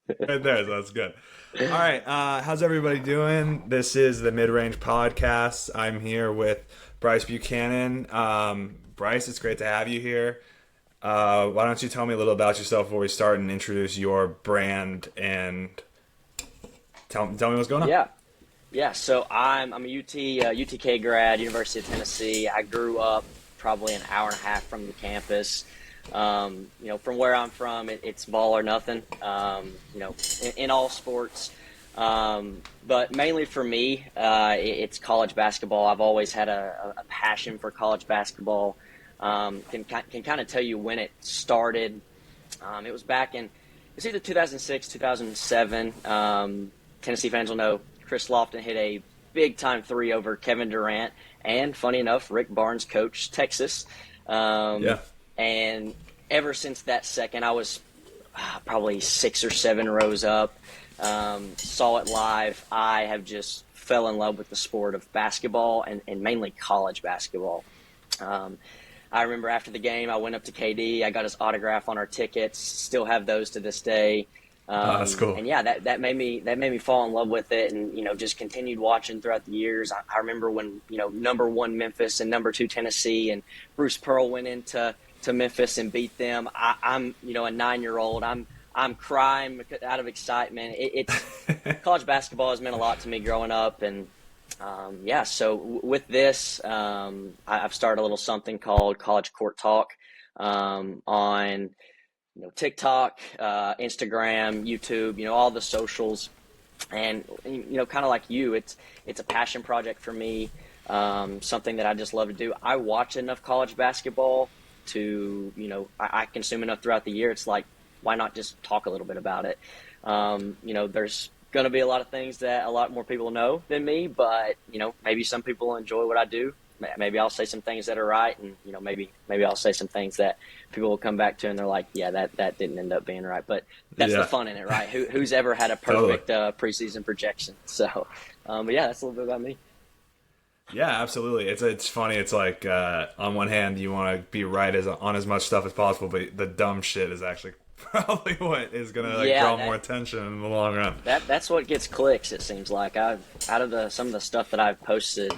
Right there, so that's good. All right, how's everybody doing? This is the Mid Range Podcast. I'm here with Bryce Buchanan. Bryce, it's great to have you here. Why don't you tell me a little about yourself before we start and introduce your brand and tell me what's going on? Yeah, yeah. So I'm a UTK grad, University of Tennessee. I grew up probably an hour and a half from the campus. From where I'm from, it's ball or nothing. In all sports. But mainly for me, it's college basketball. I've always had a passion for college basketball. Can kind of tell you when it started. It was back in it's either 2006, 2007. Tennessee fans will know Chris Lofton hit a big time three over Kevin Durant, and funny enough, Rick Barnes coached Texas. Yeah. And ever since that second, I was probably 6 or 7 rows up, saw it live. I have just fell in love with the sport of basketball and mainly college basketball. I remember after the game, I went up to KD. I got his autograph on our tickets. Still have those to this day. That's cool. And yeah, that made me fall in love with it, and just continued watching throughout the years. I remember when number one Memphis and number two Tennessee, and Bruce Pearl went into Memphis and beat them. I'm a 9-year-old. I'm crying out of excitement. It's college basketball has meant a lot to me growing up, and So with this, I've started a little something called College Court Talk on TikTok, Instagram, YouTube, all the socials, and kind of like you, it's a passion project for me, something that I just love to do. I watch enough college basketball to, I consume enough throughout the year. It's like, why not just talk a little bit about it? There's going to be a lot of things that a lot more people know than me, but maybe some people enjoy what I do. Maybe I'll say some things that are right, and maybe I'll say some things that people will come back to and they're like, yeah, that didn't end up being right. But that's the fun in it, right? Who's ever had a perfect preseason projection? So, but yeah, that's a little bit about me. Yeah, absolutely. It's funny. It's like on one hand, you want to be right on as much stuff as possible, but the dumb shit is actually probably what is gonna draw more attention in the long run. That's what gets clicks. It seems like out of some of the stuff that I've posted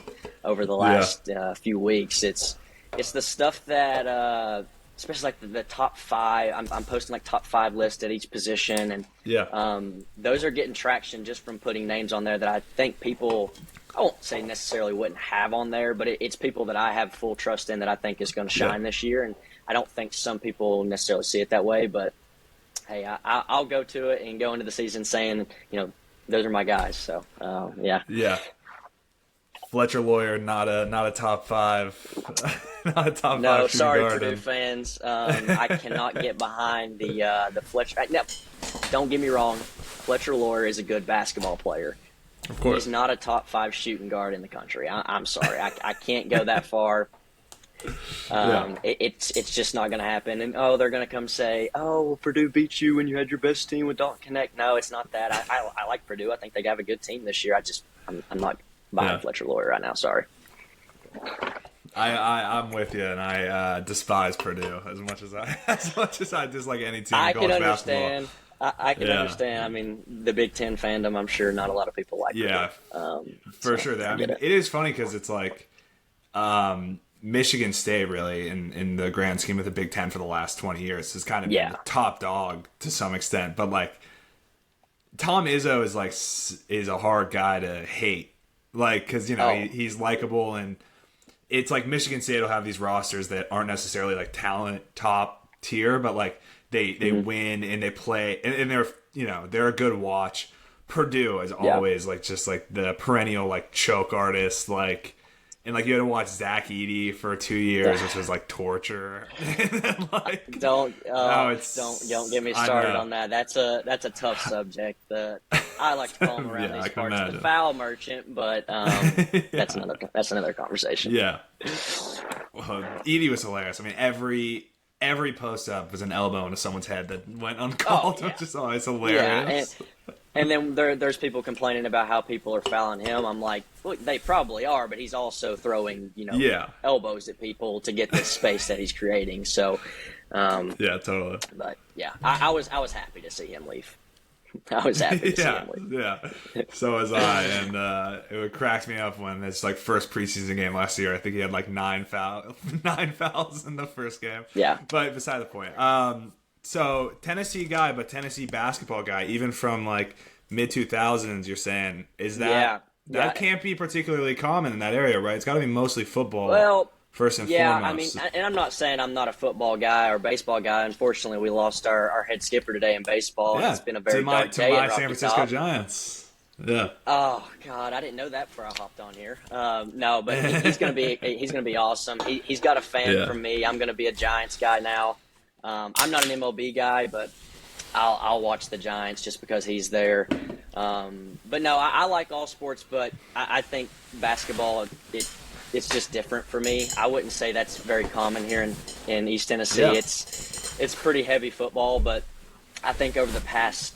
over the last few weeks, it's the stuff that especially like the top five. I'm posting like top five lists at each position, and those are getting traction just from putting names on there that I think people, I won't say necessarily wouldn't have on there, but it's people that I have full trust in that I think is going to shine this year. And I don't think some people necessarily see it that way, but hey, I'll go to it and go into the season saying, those are my guys. So, yeah. Yeah. Fletcher Lawyer, not a top five, not a top no, five. Sorry, guard. Purdue fans. I cannot get behind the Fletcher. Now, don't get me wrong. Fletcher Lawyer is a good basketball player. Of course. He's not a top five shooting guard in the country. I'm sorry. I can't go that far. It's just not going to happen. And they're going to come say, well, Purdue beat you when you had your best team with Dalton Connect. No, it's not that. I like Purdue. I think they have a good team this year. I'm not buying Fletcher Lawyer right now. Sorry. I'm with you, and I despise Purdue as much as I dislike any team. I in can college understand. Basketball. I can understand. I mean, the Big Ten fandom, I'm sure not a lot of people like. Yeah, for sure. I mean, it is funny because it's like Michigan State, really, in the grand scheme of the Big Ten for the last 20 years, has kind of been the top dog to some extent. But like, Tom Izzo is a hard guy to hate, like, because he's likable, and it's like Michigan State will have these rosters that aren't necessarily like talent top tier, but like they win and they play and they're a good watch. Purdue is always like just like the perennial like choke artist, like. And like you had to watch Zach Edey for 2 years, which was like torture. And then, like, don't get me started on that. That's a tough subject. I like to call him around these parts the foul merchant, but that's another conversation. Yeah, well, Edey was hilarious. I mean, every post up was an elbow into someone's head that went uncalled, which is always hilarious. Yeah, and then there's people complaining about how people are fouling him. I'm like, well, they probably are, but he's also throwing, elbows at people to get this space that he's creating. So, yeah, totally. But yeah, I was happy to see him leave. I was happy to see Yeah, him leave. yeah. So was I, and it would crack me up when it's like first preseason game last year. I think he had like nine fouls in the first game. Yeah. But beside the point. So Tennessee guy, but Tennessee basketball guy, even from like mid 2000s. You're saying is Yeah. that Yeah. can't be particularly common in that area, right? It's got to be mostly football Well, first and yeah, I mean, foremost. and I'm not saying I'm not a football guy or baseball guy. Unfortunately, we lost our head skipper today in baseball, and Yeah, it's been a very dark to day in my San Rocky Francisco Top. Giants. Yeah. Oh God, I didn't know that before I hopped on here. No, but he's gonna be awesome. He's got a fan Yeah. from me. I'm gonna be a Giants guy now. I'm not an MLB guy, but I'll watch the Giants just because he's there. But no, I like all sports, but I think basketball it's just different for me. I wouldn't say that's very common here in East Tennessee. Yeah. It's pretty heavy football, but I think over the past,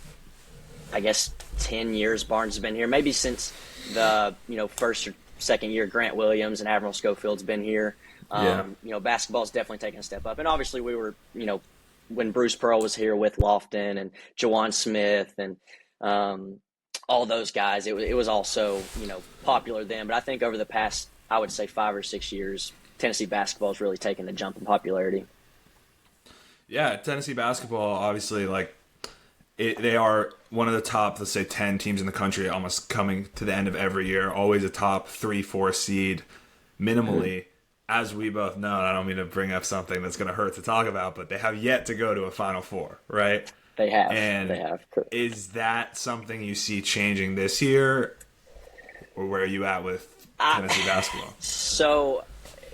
I guess, 10 years Barnes has been here. Maybe since the first or second year Grant Williams and Admiral Schofield's been here. Yeah. Basketball's definitely taken a step up, and obviously we were when Bruce Pearl was here with Lofton and Jawan Smith and all those guys, it was also popular then. But I think over the past, I would say 5 or 6 years, Tennessee basketball has really taken a jump in popularity. Yeah, Tennessee basketball, obviously, like they are one of the top, let's say, 10 teams in the country, almost coming to the end of every year. Always a top 3-4 seed, minimally. As we both know, and I don't mean to bring up something that's going to hurt to talk about, but they have yet to go to a Final Four, right? They have. And They have. is that something you see changing this year, or where are you at with Tennessee basketball? So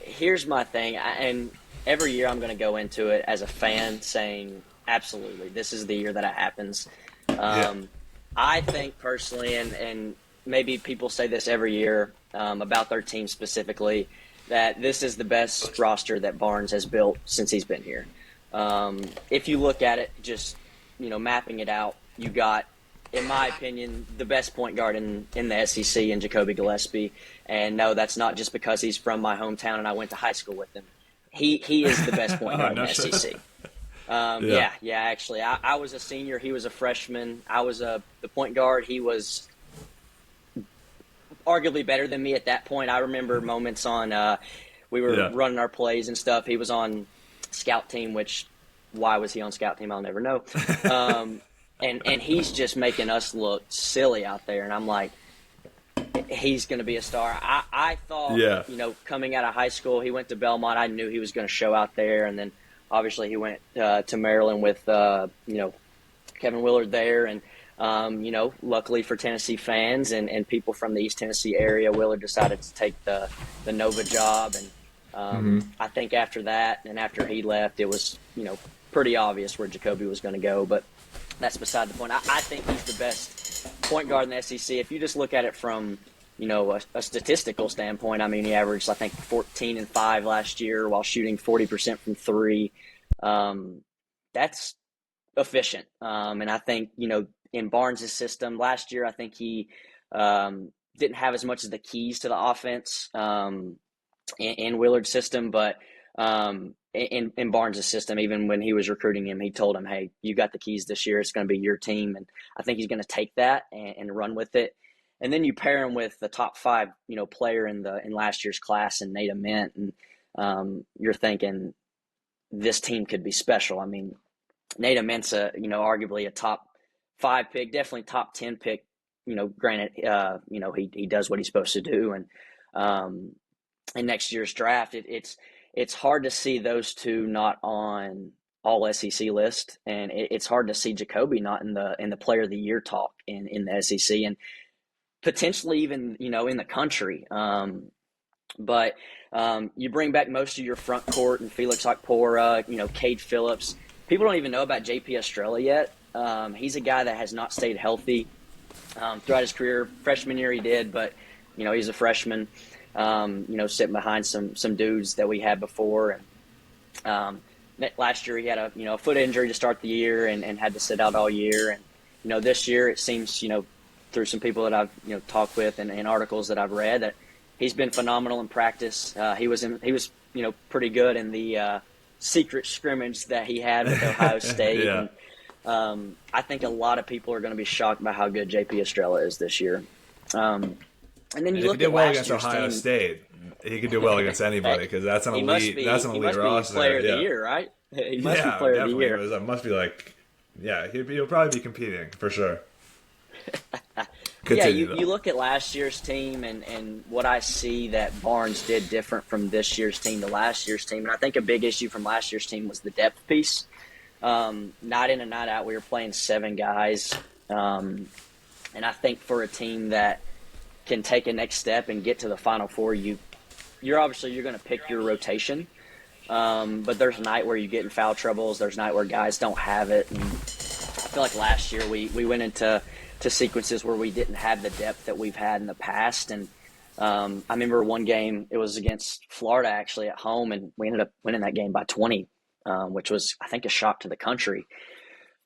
here's my thing, and every year I'm going to go into it as a fan saying, absolutely, this is the year that it happens. I think personally, and maybe people say this every year about their team specifically, that this is the best roster that Barnes has built since he's been here. If you look at it, just mapping it out, you got, in my opinion, the best point guard in the SEC in Jacoby Gillespie. And no, that's not just because he's from my hometown and I went to high school with him. He is the best point guard in the SEC. Actually, I was a senior. He was a freshman. I was the point guard. He was arguably better than me at that point. I remember moments on we were running our plays and stuff. He was on scout team, which why was he on scout team? I'll never know. And he's just making us look silly out there. And I'm like, he's going to be a star. I thought, coming out of high school, he went to Belmont. I knew he was going to show out there. And then obviously he went to Maryland with, Kevin Willard there. And, luckily for Tennessee fans and people from the East Tennessee area, Willard decided to take the Nova job. And I think after that and after he left, it was, pretty obvious where Jacoby was going to go. But that's beside the point. I think he's the best point guard in the SEC. If you just look at it from, a statistical standpoint, I mean, he averaged, I think, 14 and 5 last year while shooting 40% from three. That's efficient. And I think, in Barnes' system last year, I think he didn't have as much as the keys to the offense in Willard's system, but in Barnes' system, even when he was recruiting him, he told him, hey, you got the keys this year. It's going to be your team. And I think he's going to take that and run with it. And then you pair him with the top 5, player in last year's class and Nate Ament. And you're thinking this team could be special. I mean, Nate Ament's arguably a top 5 pick, definitely top 10 pick. Granted, he does what he's supposed to do. And in next year's draft, it's hard to see those two not on all SEC list, and it's hard to see Jacoby not in the Player of the Year talk in the SEC, and potentially even in the country. But you bring back most of your front court and Felix Okpora, Cade Phillips. People don't even know about JP Estrella yet. He's a guy that has not stayed healthy throughout his career. Freshman year he did, but he's a freshman. Sitting behind some dudes that we had before. And last year he had a foot injury to start the year and had to sit out all year. And this year it seems through some people that I've talked with and articles that I've read that he's been phenomenal in practice. He was pretty good in the secret scrimmage that he had with Ohio State. Yeah. I think a lot of people are going to be shocked by how good JP Estrella is this year. And then you look at last year's Ohio team. State. He could do well against anybody because that's an elite. That's an elite roster. Player of the year, right? He must be player of the year. It must be like, he'll probably be competing for sure. You look at last year's team and what I see that Barnes did different from this year's team to last year's team, and I think a big issue from last year's team was the depth piece. Night in and night out, we were playing 7 guys, and I think for a team that can take a next step and get to the Final Four, you're going to pick your rotation. But there's a night where you get in foul troubles. There's a night where guys don't have it. And I feel like last year we went into sequences where we didn't have the depth that we've had in the past. And I remember one game, it was against Florida actually at home, and we ended up winning that game by 20, which was, I think, a shock to the country.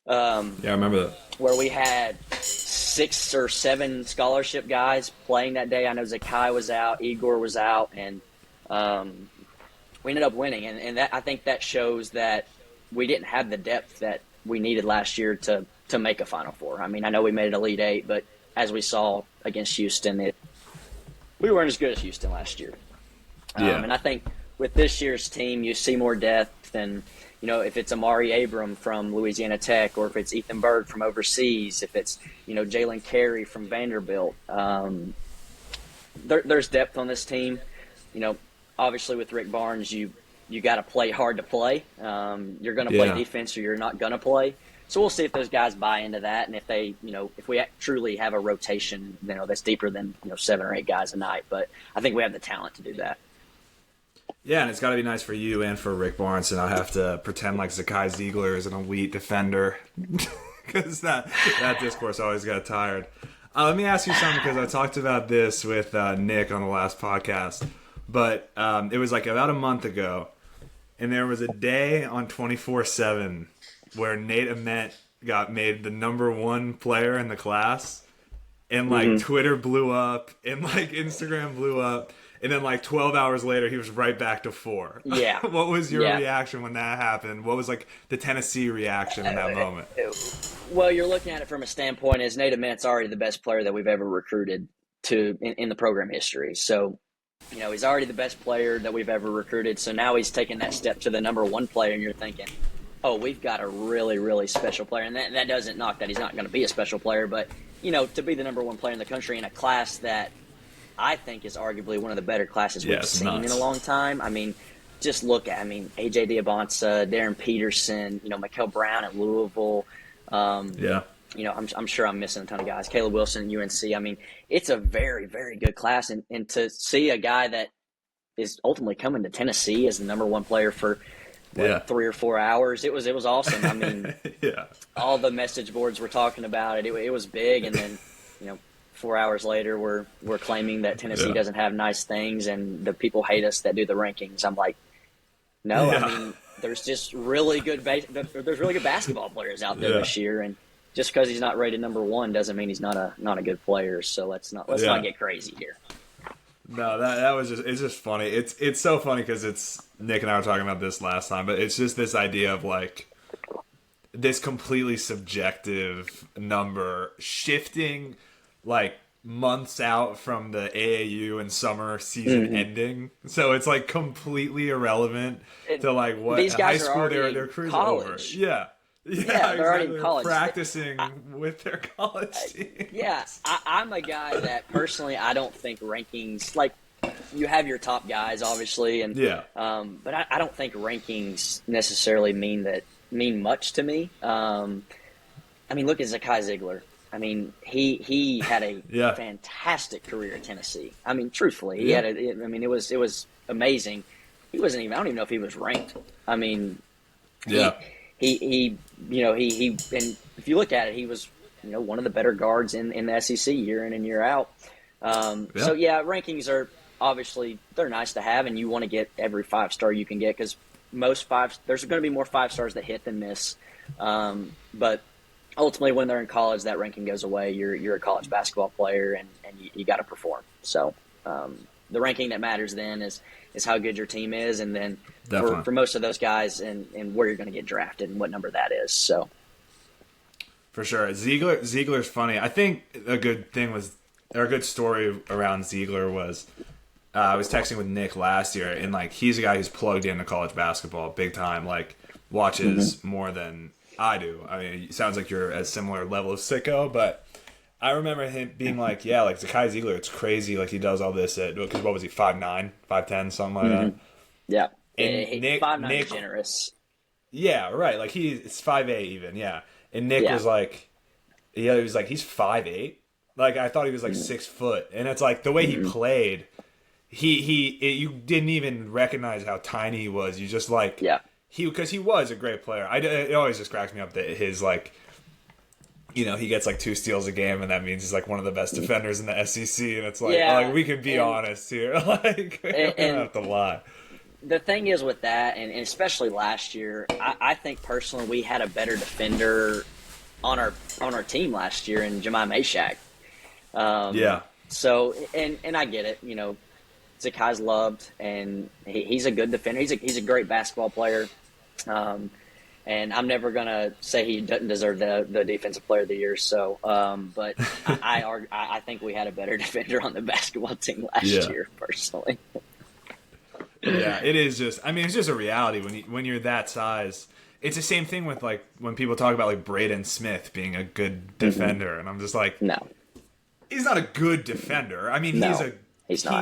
I remember that. Where we had 6 or 7 scholarship guys playing that day. I know Zakai was out, Igor was out, and we ended up winning. And that, I think that shows that we didn't have the depth that we needed last year to make a Final Four. I mean, I know we made an Elite Eight, but as we saw against Houston, we weren't as good as Houston last year. And I think with this year's team, you see more depth than – if it's Amari Abram from Louisiana Tech, or if it's Ethan Berg from overseas, if it's, Jalen Carey from Vanderbilt. There's depth on this team. Obviously with Rick Barnes, you got to play hard to play. You're going to play defense or you're not going to play. So we'll see if those guys buy into that, and if they, if we truly have a rotation, that's deeper than 7 or 8 guys a night. But I think we have the talent to do that. Yeah, and it's got to be nice for you and for Rick Barnes, and I'll have to pretend like Zakai Ziegler is an elite defender because that discourse always got tired. Let me ask you something, because I talked about this with Nick on the last podcast, but it was like about a month ago, and there was a day on 24/7 where Nate Ament got made the #1 player in the class, and like Twitter blew up, and like Instagram blew up. And then, 12 hours later, he was right back to 4. Yeah. What was your reaction when that happened? What was, the Tennessee reaction in that moment? Well, you're looking at it from a standpoint as Nate Ament's already the best player that we've ever recruited in the program history. So, he's already the best player that we've ever recruited. So now he's taking that step to the #1 player, and you're thinking, oh, we've got a really, really special player. And that doesn't knock that he's not going to be a special player. But, to be the #1 player in the country in a class that I think is arguably one of the better classes we've seen in a long time. I mean, just look at, A.J. Diabonsa, Darren Peterson, Mikel Brown at Louisville. I'm sure I'm missing a ton of guys. Caleb Wilson at UNC. I mean, it's a very, very good class. And to see a guy that is ultimately coming to Tennessee as the #1 player for 3 or 4 hours, it was awesome. I mean, all the message boards were talking about it. It was big. And then, 4 hours later, we're claiming that Tennessee doesn't have nice things, and the people hate us that do the rankings. I'm like, no, I mean, there's just really good there's really good basketball players out there this year, and just because he's not rated #1 doesn't mean he's not a good player. So let's not get crazy here. No, that was it's just funny. It's so funny because it's Nick and I were talking about this last time, but it's just this idea of this completely subjective number shifting months out from the AAU and summer season ending, so it's completely irrelevant to what these guys high school they're cruising college. over. Yeah, exactly. they're already in college, practicing with their college team. Yeah, I'm a guy that personally I don't think rankings you have your top guys obviously, and but I don't think rankings necessarily mean much to me. Look at Zakai Ziegler. He had a fantastic career at Tennessee. Truthfully, he had it was amazing. He wasn't even. I don't even know if he was ranked. He and if you look at it, he was one of the better guards in the SEC year in and year out. So rankings are obviously they're nice to have, and you want to get every 5-star you can get because there's going to be more 5-stars that hit than miss, but. Ultimately, when they're in college, that ranking goes away. You're a college basketball player, and you got to perform. So the ranking that matters then is how good your team is, and then for most of those guys, and where you're going to get drafted and what number that is. So For sure. Ziegler's funny. I think a good story around Ziegler was I was texting with Nick last year, and like he's a guy who's plugged into college basketball big time, like watches more than I do. I mean, it sounds like you're at a similar level of sicko, but I remember him being like, yeah, like Zakai Ziegler, it's crazy. Like he does all this at, because what was he, 5'9", 5'10", something like that. Yeah. And Nick, 5'9" generous. Yeah, right. Like it's 5'8" even, yeah. And Nick was like, yeah, he was like, he's 5'8". Like I thought he was like 6 foot. And it's like the way he played, you didn't even recognize how tiny he was. You just like, because he was a great player. It always just cracks me up that his like, you know, he gets like 2 steals a game, and that means he's like one of the best defenders in the SEC. And it's like, like we can be honest here. Like, we don't have to lie. The thing is with that, and especially last year, I think personally we had a better defender on our team last year in Jemai Meshack. So, and I get it. You know, Zakai's loved, and he's a good defender. He's a great basketball player. And I'm never gonna say he doesn't deserve the defensive player of the year. So, but I think we had a better defender on the basketball team last year, personally. Yeah, it is just. I mean, it's just a reality when you're that size. It's the same thing with like when people talk about like Braden Smith being a good defender, and I'm just like, no, he's not a good defender. I mean, he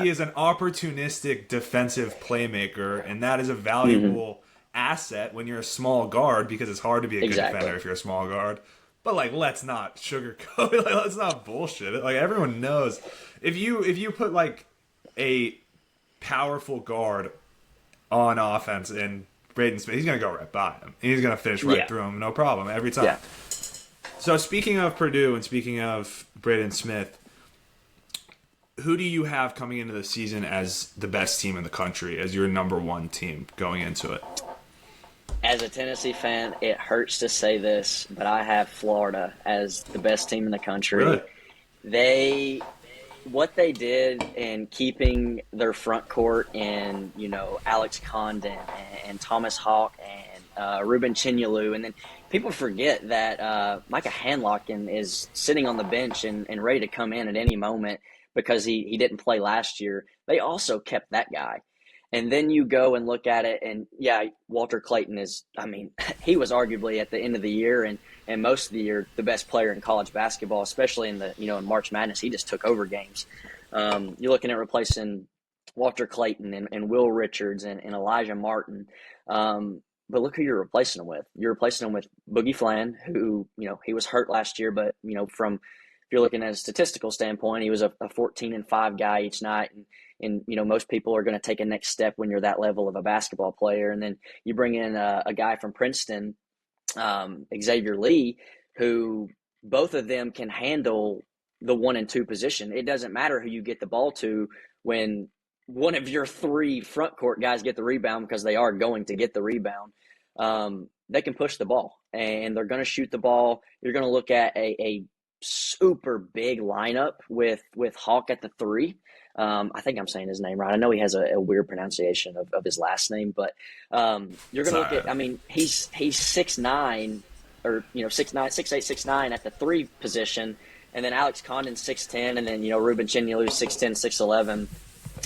is an opportunistic defensive playmaker, and that is a valuable asset when you're a small guard, because it's hard to be a good defender if you're a small guard. But like, let's not sugarcoat it. Like, let's not bullshit it. Like, everyone knows if you put like a powerful guard on offense and Braden Smith, he's gonna go right by him. He's gonna finish right through him, no problem, every time. So speaking of Purdue and speaking of Braden Smith, who do you have coming into the season as the best team in the country, as your number one team going into it? As a Tennessee fan, it hurts to say this, but I have Florida as the best team in the country. Really? What they did in keeping their front court in, you know, Alex Condon and Thomas Hawk and Ruben Chinyelu, and then people forget that Micah Hanlocken is sitting on the bench and ready to come in at any moment because he didn't play last year. They also kept that guy. And then you go and look at it, and Walter Clayton is, I mean, he was arguably at the end of the year and most of the year the best player in college basketball, especially in in March Madness. He just took over games. You're looking at replacing Walter Clayton and Will Richards and Elijah Martin. But look who you're replacing him with. You're replacing him with Boogie Flan, who, he was hurt last year, but, if you're looking at a statistical standpoint, he was a 14-5 guy each night. And most people are going to take a next step when you're that level of a basketball player. And then you bring in a guy from Princeton, Xavier Lee, who both of them can handle the 1 and 2 position. It doesn't matter who you get the ball to when one of your 3 front court guys get the rebound, because they are going to get the rebound. They can push the ball and they're going to shoot the ball. You're going to look at a super big lineup with Hawk at the 3. I think I'm saying his name right. I know he has a weird pronunciation of his last name, but you're going to look at, I mean, he's 6'9", or 6'8", 6'9" at the 3 position, and then Alex Condon 6'10", and then Ruben Chinyelu 6'10",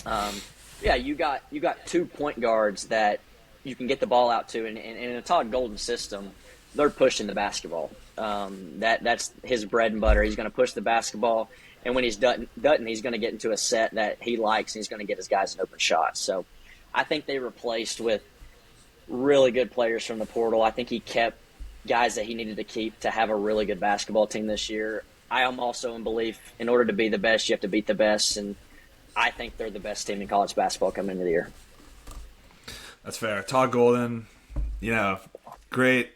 6'11". You got 2 point guards that you can get the ball out to, and in a Todd Golden system, they're pushing the basketball. That's his bread and butter. He's going to push the basketball, and when he's done, he's going to get into a set that he likes, and he's going to get his guys an open shot. So I think they replaced with really good players from the portal. I think he kept guys that he needed to keep to have a really good basketball team this year. I am also in belief, in order to be the best, you have to beat the best, and I think they're the best team in college basketball coming into the year. That's fair. Todd Golden, great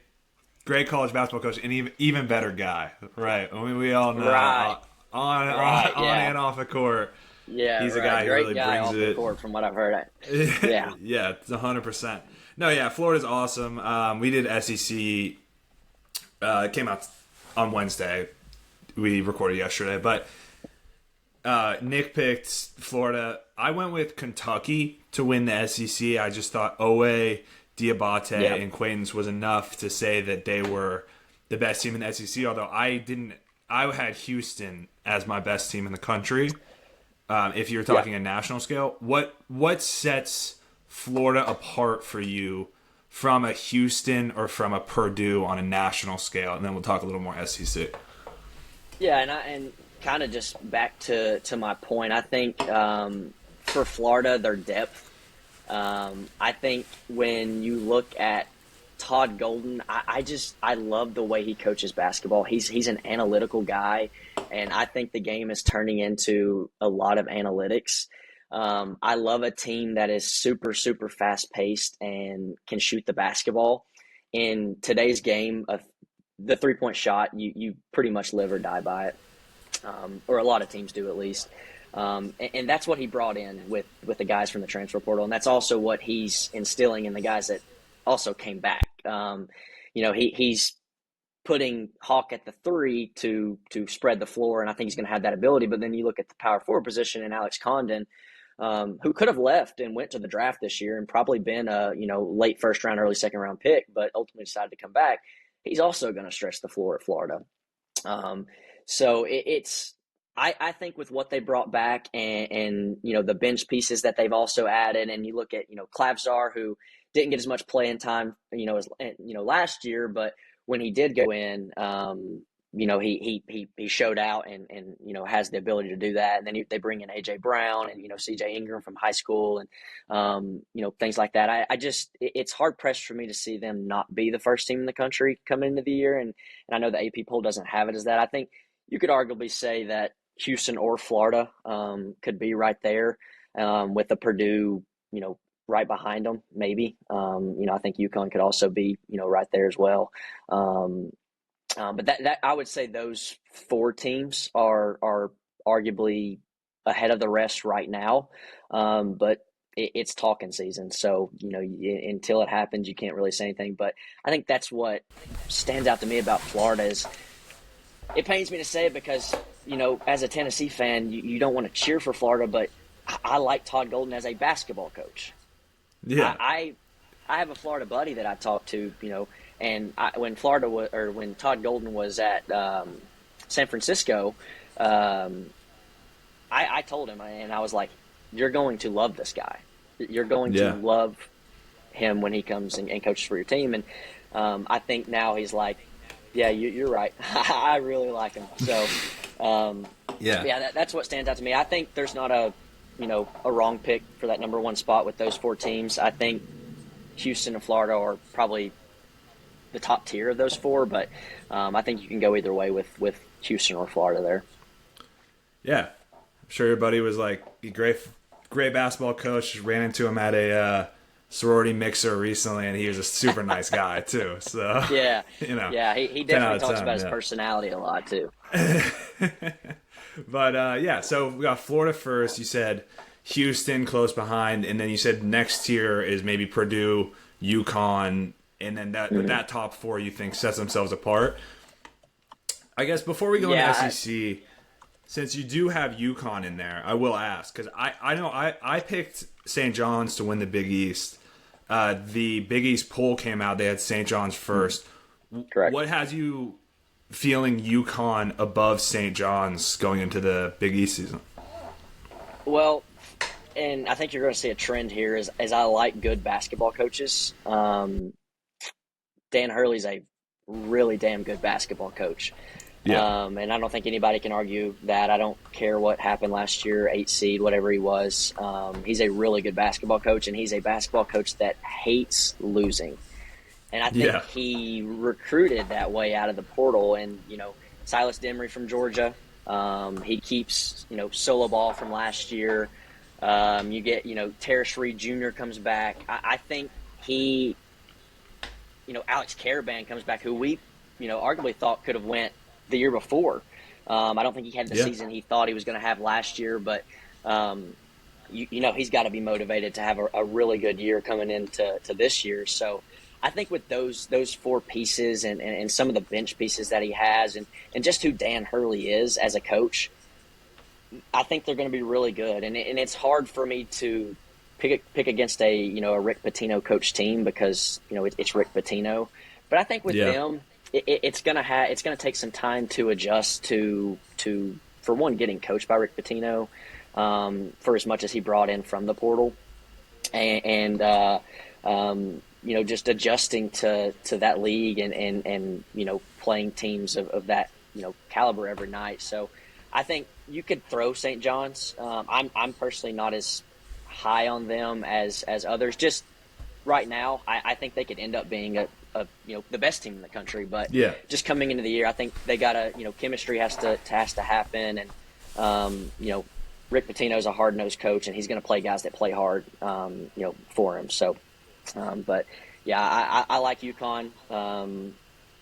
college basketball coach, and even better guy, right? I mean, we all know on and off the court. Yeah, he's a guy who really guy brings off it. The court, from what I've heard. Yeah, it's 100%. No, yeah, Florida's awesome. We did SEC. It came out on Wednesday. We recorded yesterday, but Nick picked Florida. I went with Kentucky to win the SEC. I just thought Owe, Diabate, and Quaintance was enough to say that they were the best team in the SEC. Although I didn't, I had Houston as my best team in the country. If you're talking a national scale, what sets Florida apart for you from a Houston or from a Purdue on a national scale? And then we'll talk a little more SEC. Yeah, and kind of just back to my point, I think for Florida, their depth. I think when you look at Todd Golden, I love the way he coaches basketball. He's an analytical guy, and I think the game is turning into a lot of analytics. I love a team that is super, super fast paced and can shoot the basketball. In today's game, the 3-point shot, you pretty much live or die by it, or a lot of teams do at least. And that's what he brought in with the guys from the transfer portal, and that's also what he's instilling in the guys that also came back. He's putting Hawk at the 3 to spread the floor, and I think he's going to have that ability. But then you look at the power forward position in Alex Condon, who could have left and went to the draft this year and probably been a late first round, early second round pick, but ultimately decided to come back. He's also going to stretch the floor at Florida. I think with what they brought back and the bench pieces that they've also added, and you look at Klavzar, who didn't get as much playing time as last year, but when he did go in, he showed out and has the ability to do that. And then they bring in AJ Brown and CJ Ingram from high school and things like that. It's hard pressed for me to see them not be the first team in the country coming into the year, and I know the AP poll doesn't have it as that. I think you could arguably say that Houston or Florida could be right there with the Purdue, right behind them, maybe. I think UConn could also be, right there as well. But that I would say those 4 teams are arguably ahead of the rest right now. But it's talking season, so until it happens, you can't really say anything. But I think that's what stands out to me about Florida is. It pains me to say it because, as a Tennessee fan, you don't want to cheer for Florida, but I like Todd Golden as a basketball coach. Yeah. I have a Florida buddy that I talked to, and when Todd Golden was at San Francisco, I told him, and I was like, you're going to love this guy. You're going to love him when he comes and coaches for your team. And I think now he's like, yeah, you're right. I really like him. So, that's what stands out to me. I think there's not a wrong pick for that number 1 spot with those 4 teams. I think Houston and Florida are probably the top tier of those 4, but I think you can go either way with Houston or Florida there. Yeah. I'm sure your buddy was like a great basketball coach. Just ran into him at a sorority mixer recently, and he was a super nice guy too. So he definitely talks about his personality a lot too. But so we got Florida first. You said Houston close behind, and then you said next tier is maybe Purdue, UConn, and then that top 4 you think sets themselves apart. I guess before we go into SEC, since you do have UConn in there, I will ask because I know I picked St. John's to win the Big East. The Big East poll came out; they had St. John's first. Correct. What has you feeling UConn above St. John's going into the Big East season? Well, and I think you're going to see a trend here as I like good basketball coaches. Dan Hurley's a really damn good basketball coach. Yeah. And I don't think anybody can argue that. I don't care what happened last year, 8 seed, whatever he was. He's a really good basketball coach, and he's a basketball coach that hates losing. And I think he recruited that way out of the portal. And, Silas Demery from Georgia, he keeps, Solo Ball from last year. You get, Terrace Reed Jr. comes back. I think he, Alex Caravan comes back, who we, arguably thought could have went the year before. I don't think he had the season he thought he was going to have last year, but, he's got to be motivated to have a really good year coming into this year. So I think with those 4 pieces and some of the bench pieces that he has and just who Dan Hurley is as a coach, I think they're going to be really good. And it's hard for me to pick against a Rick Pitino coach team because, it's Rick Pitino. But I think with them, it's gonna take some time to adjust to for one, getting coached by Rick Pitino, for as much as he brought in from the portal, and just adjusting to that league and playing teams of that caliber every night. So I think you could throw St. John's. I'm personally not as high on them as others. Just right now, I think they could end up being the best team in the country. But Yeah. just coming into the year, I think they gotta chemistry has to happen, and Rick Pitino's a hard nosed coach, and he's going to play guys that play hard for him. So, but yeah, I like UConn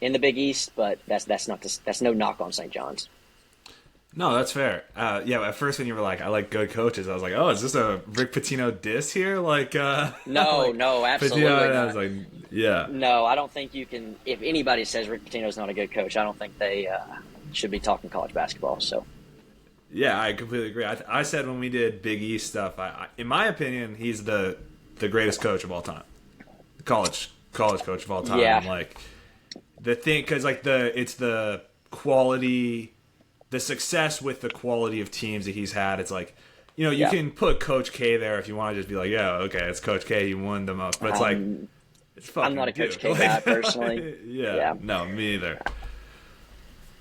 in the Big East, but that's no knock on St. John's. No, that's fair. Yeah, at first when you were like, I like good coaches, I was like, oh, is this a Rick Pitino diss here? Like, No, like, no, absolutely Pitino, not. I was like, yeah. No, I don't think you can. If anybody says Rick Pitino's not a good coach, I don't think they should be talking college basketball. So, Yeah, I completely agree. I said when we did Big East stuff, in my opinion, he's the greatest coach of all time, college coach of all time. Yeah. Like the thing, because like it's the quality, the success with the quality of teams that he's had. It's like, you can put Coach K there if you want to just be like, yeah, okay, it's Coach K, he won the most. But it's like, it's fucking I'm not a Coach dude. K guy personally. Yeah, no, me either.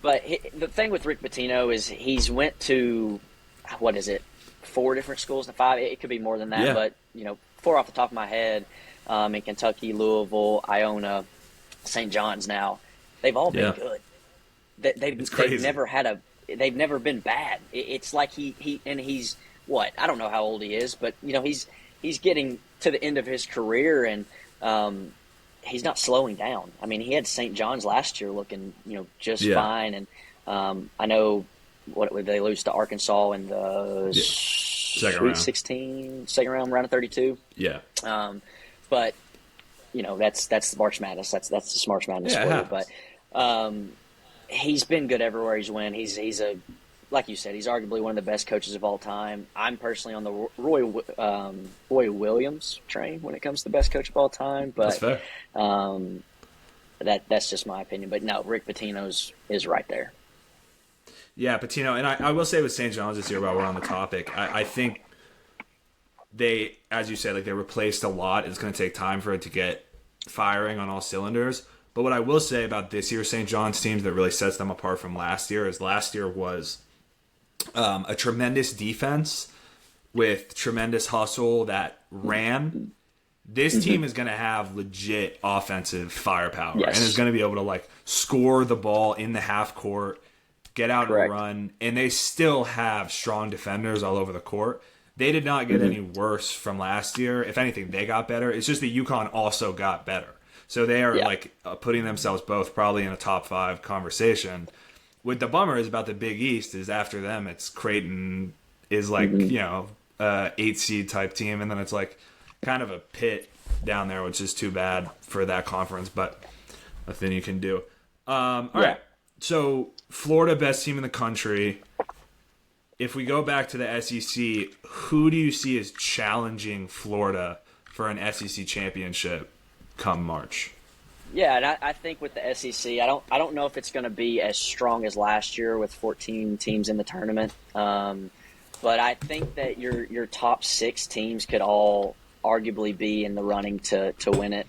But the thing with Rick Pitino is he's went to, what is it, 4 different schools, 5? It could be more than that, Yeah. but 4 off the top of my head, in Kentucky, Louisville, Iona, St. John's. Now they've all been good. They've never been bad. It's like he's what, I don't know how old he is, but he's getting to the end of his career, and he's not slowing down. I mean, he had St. John's last year looking, just fine. And I know what would they lose to Arkansas in the Sweet 16, second round of 32. Yeah. But that's March Madness. That's the March Madness for you. But he's been good everywhere he's went. He's a, like you said, he's arguably one of the best coaches of all time. I'm personally on the Roy Williams train when it comes to the best coach of all time. But That's fair. That's just my opinion. But no, Rick Pitino's is right there. Yeah, Pitino, and I will say with St. John's this year, while we're on the topic, I think they, as you said, like they replaced a lot. It's going to take time for it to get firing on all cylinders. But what I will say about this year's St. John's teams that really sets them apart from last year is last year was a tremendous defense with tremendous hustle that ran. This team is going to have legit offensive firepower and is going to be able to like score the ball in the half court, get out and run, and they still have strong defenders all over the court. They did not get any worse from last year. If anything, they got better. It's just that UConn also got better. So they are putting themselves both probably in a top 5 conversation. What the bummer is about the Big East is after them, it's Creighton is like, 8 seed type team. And then it's like kind of a pit down there, which is too bad for that conference, but nothing you can do. All right. So Florida, best team in the country. If we go back to the SEC, who do you see as challenging Florida for an SEC championship come March? Yeah, and I think with the SEC, I don't know if it's going to be as strong as last year with 14 teams in the tournament. But I think that your top 6 teams could all arguably be in the running to win it.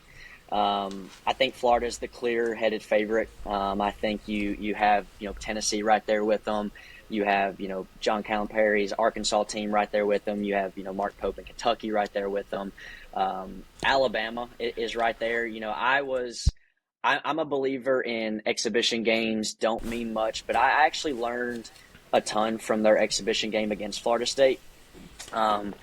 I think Florida's the clear-headed favorite. I think you have Tennessee right there with them. You have John Calipari's Arkansas team right there with them. You have Mark Pope in Kentucky right there with them. Alabama is right there. I'm a believer in exhibition games. Don't mean much, but I actually learned a ton from their exhibition game against Florida State. LeBaron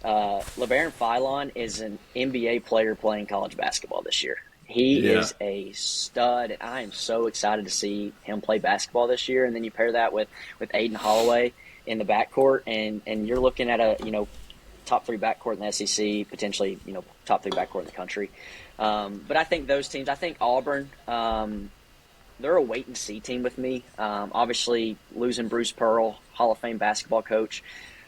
Philon is an NBA player playing college basketball this year. He is a stud, and I am so excited to see him play basketball this year. And then you pair that with Aiden Holloway in the backcourt, and you're looking at a top 3 backcourt in the SEC, potentially top 3 backcourt in the country. But I think those teams. I think Auburn. They're a wait and see team with me. Obviously, losing Bruce Pearl, Hall of Fame basketball coach.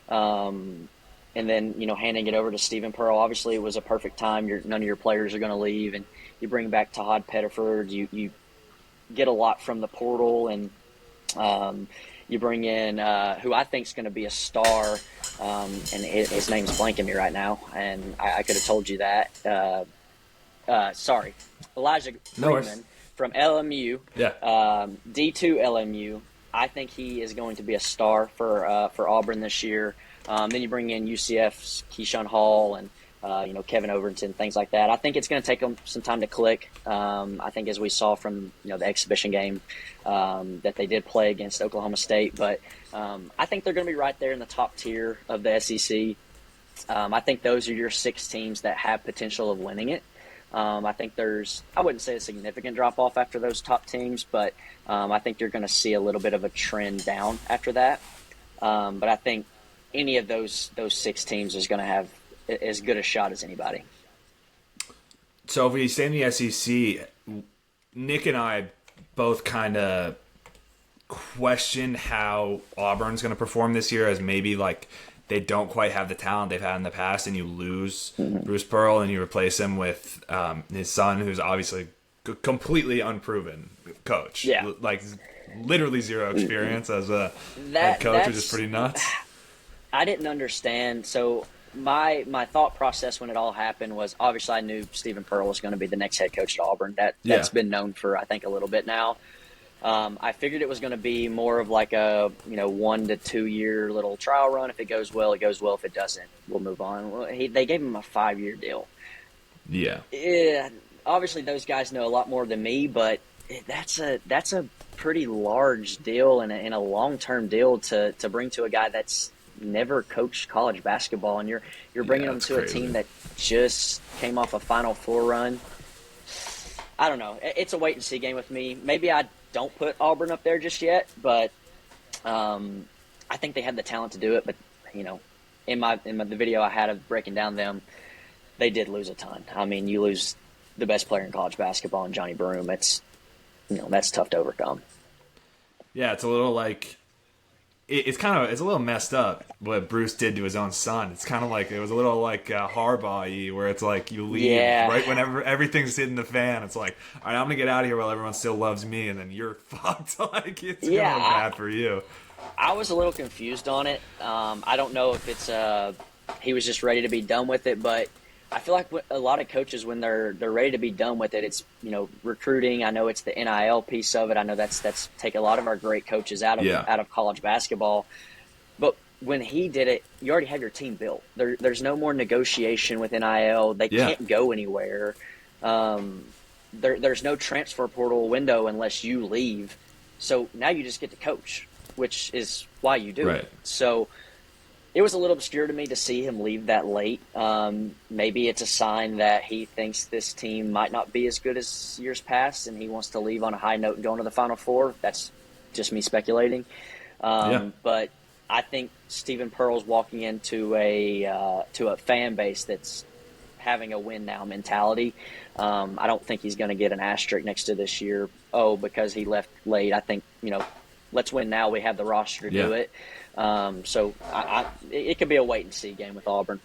And then, handing it over to Stephen Pearl. Obviously, it was a perfect time. None of your players are going to leave, and you bring back Todd Pettiford. You get a lot from the portal, and you bring in who I think is going to be a star, and his name's blanking me right now, and I could have told you that. Sorry, Elijah Freeman from LMU, D2 LMU. I think he is going to be a star for Auburn this year. Then you bring in UCF's Keyshawn Hall and Kevin Overton, things like that. I think it's going to take them some time to click. I think as we saw from the exhibition game that they did play against Oklahoma State, but I think they're going to be right there in the top tier of the SEC. I think those are your 6 teams that have potential of winning it. I think I wouldn't say a significant drop-off after those top teams, but I think you're going to see a little bit of a trend down after that. But I think any of those 6 teams is going to have as good a shot as anybody. So if we stay in the SEC, Nick and I both kind of questioned how Auburn's going to perform this year, as maybe like they don't quite have the talent they've had in the past, and you lose Bruce Pearl and you replace him with his son, who's obviously completely unproven coach. Yeah. Like literally zero experience as a head coach, which is pretty nuts. I didn't understand. So my thought process when it all happened was, obviously I knew Stephen Pearl was going to be the next head coach at Auburn. That's been known for, I think, a little bit now. I figured it was going to be more of like a 1 to 2 year little trial run. If it goes well, it goes well. If it doesn't, we'll move on. Well, they gave him a 5-year deal. Yeah. Obviously, those guys know a lot more than me, but that's a pretty large deal and a long term deal to bring to a guy that's never coached college basketball, and you're bringing them to crazy. A team that just came off a Final Four run. I don't know. It's a wait and see game with me. Maybe I don't put Auburn up there just yet, but I think they had the talent to do it. But in the video I had of breaking down them, they did lose a ton. I mean, you lose the best player in college basketball, and Johnny Broome. It's that's tough to overcome. Yeah, it's a little like it's a little messed up what Bruce did to his own son. It's kind of like it was a little like Harbaugh-y, where it's like you leave right whenever everything's hitting the fan. It's like, all right, I'm gonna get out of here while everyone still loves me, and then you're fucked. Like it's gonna look bad for you. I was a little confused on it. I don't know if it's he was just ready to be done with it, but I feel like a lot of coaches, when they're ready to be done with it, it's recruiting. I know it's the NIL piece of it. I know that's take a lot of our great coaches out of college basketball. But when he did it, you already have your team built. There's no more negotiation with NIL. They can't go anywhere. There's no transfer portal window unless you leave. So now you just get to coach, which is why you do it. So it was a little obscure to me to see him leave that late. Maybe it's a sign that he thinks this team might not be as good as years past, and he wants to leave on a high note and go into the Final Four. That's just me speculating. But I think Stephen Pearl's walking into a fan base that's having a win now mentality. I don't think he's going to get an asterisk next to this year. Oh, because he left late. I think let's win now. We have the roster to do it. So it could be a wait and see game with Auburn.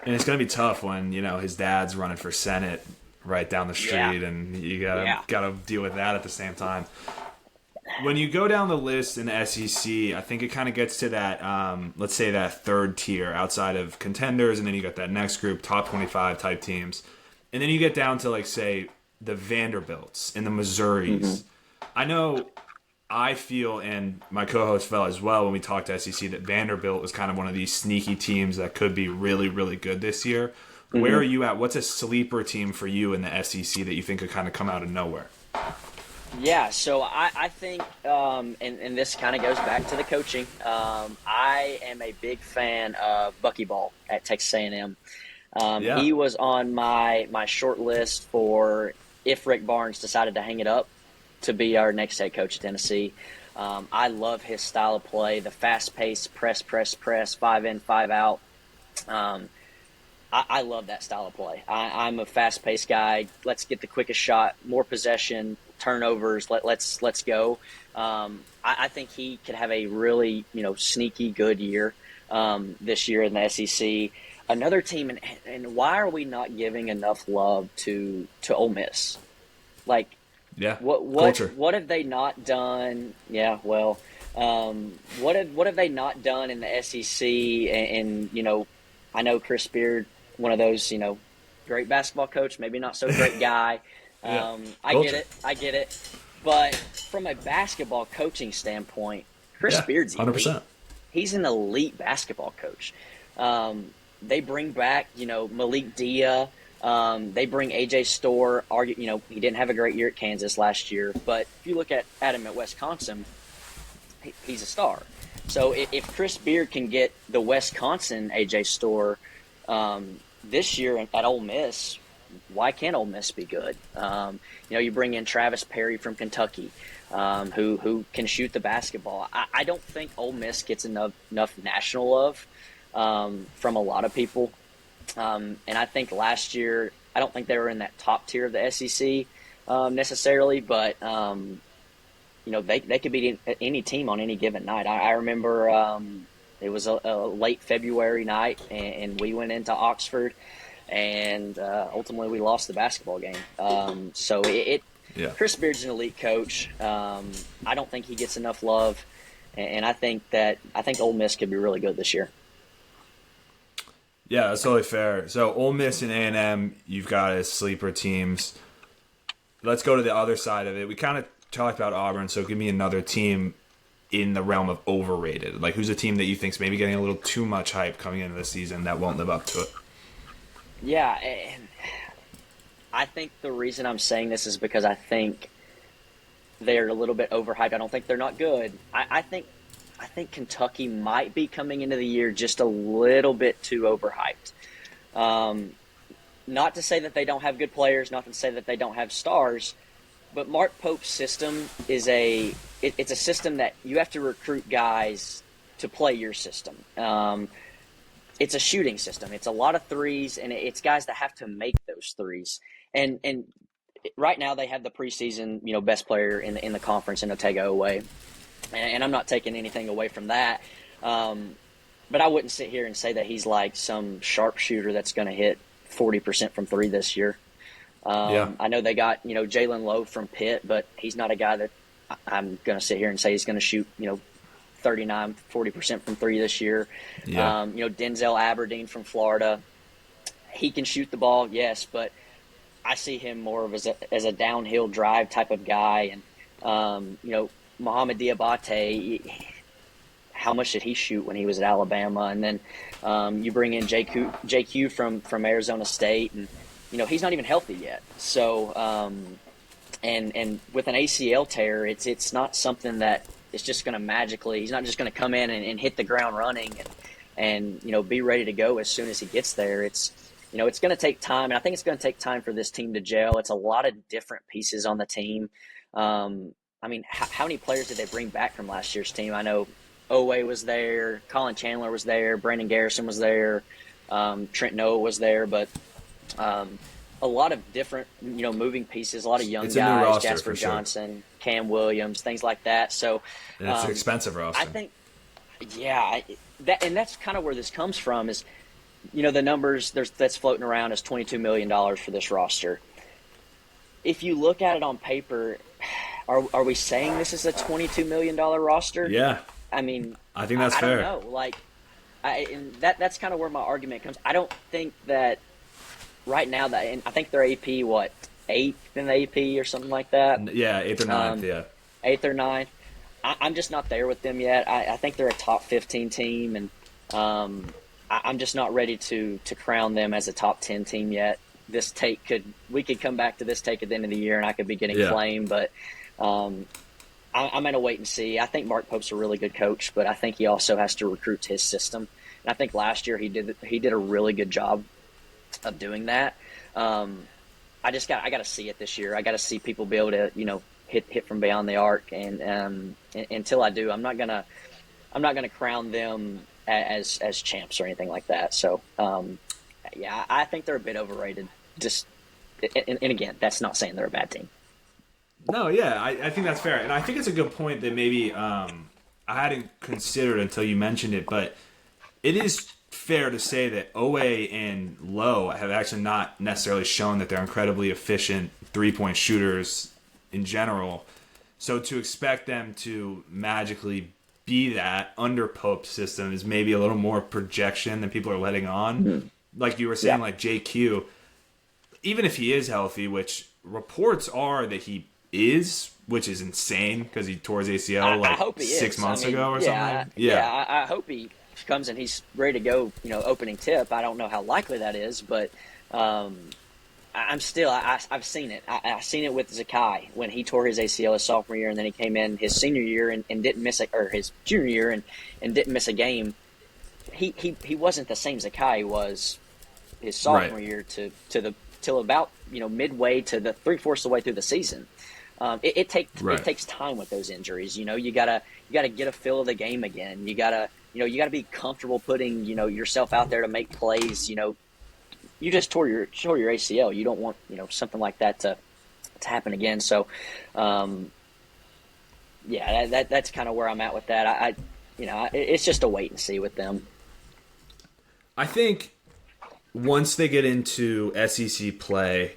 And it's going to be tough when his dad's running for Senate right down the street, and you gotta deal with that at the same time. When you go down the list in the SEC, I think it kind of gets to that, let's say that third tier outside of contenders, and then you got that next group, top 25 type teams, and then you get down to like say the Vanderbilts and the Missouris. I know. I feel, and my co-host felt as well when we talked to SEC, that Vanderbilt was kind of one of these sneaky teams that could be really, really good this year. Where are you at? What's a sleeper team for you in the SEC that you think could kind of come out of nowhere? Yeah, so I think, and this kind of goes back to the coaching, I am a big fan of Buckyball at Texas A&M. He was on my short list for if Rick Barnes decided to hang it up to be our next head coach at Tennessee. I love his style of play, the fast-paced press, 5 in, 5 out. I love that style of play. I'm a fast-paced guy. Let's get the quickest shot, more possession, turnovers. Let's go. I think he could have a really sneaky good year this year in the SEC. Another team, and why are we not giving enough love to Ole Miss? Like, Yeah, What culture. what have they not done? Yeah, well, what have they not done in the SEC? And I know Chris Beard, one of those great basketball coach, maybe not so great guy. Yeah, I get culture. it, but from a basketball coaching standpoint, Chris Yeah, Beard's elite. 100%. He's an elite basketball coach. They bring back, Malik Dia. They bring AJ Storr. He didn't have a great year at Kansas last year, but if you look at him at Wisconsin, he's a star. So if Chris Beard can get the Wisconsin AJ Storr this year at Ole Miss, why can't Ole Miss be good? You bring in Travis Perry from Kentucky, who can shoot the basketball. I don't think Ole Miss gets enough national love from a lot of people. And I think last year, I don't think they were in that top tier of the SEC necessarily, but they could beat any team on any given night. I remember it was a late February night, and we went into Oxford, and ultimately we lost the basketball game. So Yeah. Chris Beard's an elite coach. I don't think he gets enough love, and I think Ole Miss could be really good this year. Yeah, that's totally fair. So Ole Miss and A&M, you've got as sleeper teams. Let's go to the other side of it. We kind of talked about Auburn, so give me another team in the realm of overrated. Like, who's a team that you think's maybe getting a little too much hype coming into the season that won't live up to it? Yeah, and I think the reason I'm saying this is because I think they're a little bit overhyped. I don't think they're not good. I think Kentucky might be coming into the year just a little bit too overhyped. Not to say that they don't have good players, not to say that they don't have stars, but Mark Pope's system is it's a system that you have to recruit guys to play your system. It's a shooting system. It's a lot of threes, and it's guys that have to make those threes. And right now they have the preseason best player in the conference in Otega Oweh. And I'm not taking anything away from that. But I wouldn't sit here and say that he's like some sharpshooter that's going to hit 40% from three this year. I know they got, Jalen Lowe from Pitt, but he's not a guy that I'm going to sit here and say he's going to shoot, 39, 40% from three this year. Yeah. Denzel Aberdeen from Florida. He can shoot the ball, yes, but I see him more of as a downhill drive type of guy. And, Mohamed Diabate, how much did he shoot when he was at Alabama? And then you bring in JQ from Arizona State, and he's not even healthy yet. So and with an ACL tear, it's not something that it's just going to magically. He's not just going to come in and hit the ground running and be ready to go as soon as he gets there. It's it's going to take time, and I think it's going to take time for this team to gel. It's a lot of different pieces on the team. How many players did they bring back from last year's team? I know Oweh was there, Colin Chandler was there, Brandon Garrison was there, Trent Noah was there, but a lot of different, moving pieces, a lot of young guys, roster, Jasper Johnson, Cam Williams, things like that. So And it's an expensive roster. I think, that's kind of where this comes from is, the numbers that's floating around is $22 million for this roster. If you look at it on paper, are we saying this is a $22 million roster? Yeah. I mean, I think that's I fair. don't know. Like, that's kind of where my argument comes. I don't think that right now and I think they're AP, 8th in the AP or something like that? Yeah, 8th or 9th, yeah. 8th or 9th. I'm just not there with them yet. I think they're a top 15 team, and I'm just not ready to crown them as a top 10 team yet. We could come back to this take at the end of the year, and I could be getting flamed, but I'm going to wait and see. I think Mark Pope's a really good coach, but I think he also has to recruit to his system. And I think last year he did a really good job of doing that. I got to see it this year. I got to see people be able to hit from beyond the arc, and until I do, I'm not gonna crown them as champs or anything like that. So I think they're a bit overrated. And again, that's not saying they're a bad team. No, yeah, I think that's fair. And I think it's a good point that maybe I hadn't considered until you mentioned it, but it is fair to say that Oweh and Lowe have actually not necessarily shown that they're incredibly efficient three-point shooters in general. So to expect them to magically be that under Pope's system is maybe a little more projection than people are letting on. Mm-hmm. Like you were saying, like JQ, even if he is healthy, which reports are that he is, which is insane because he tore his ACL I hope he 6 is. months I mean, ago or yeah, something. I hope he comes and he's ready to go. Opening tip. I don't know how likely that is, but I'm still. I've seen it. I've seen it with Zakai when he tore his ACL his sophomore year, and then he came in his senior year and didn't miss or his junior year and didn't miss a game. He wasn't the same Zakai he was his sophomore year till about midway to the 3/4 of the way through the season. It takes time with those injuries. You gotta get a feel of the game again. You gotta be comfortable putting yourself out there to make plays. You just tore your ACL. You don't want something like that to happen again. So, that's kind of where I'm at with that. It's just a wait and see with them. I think once they get into SEC play,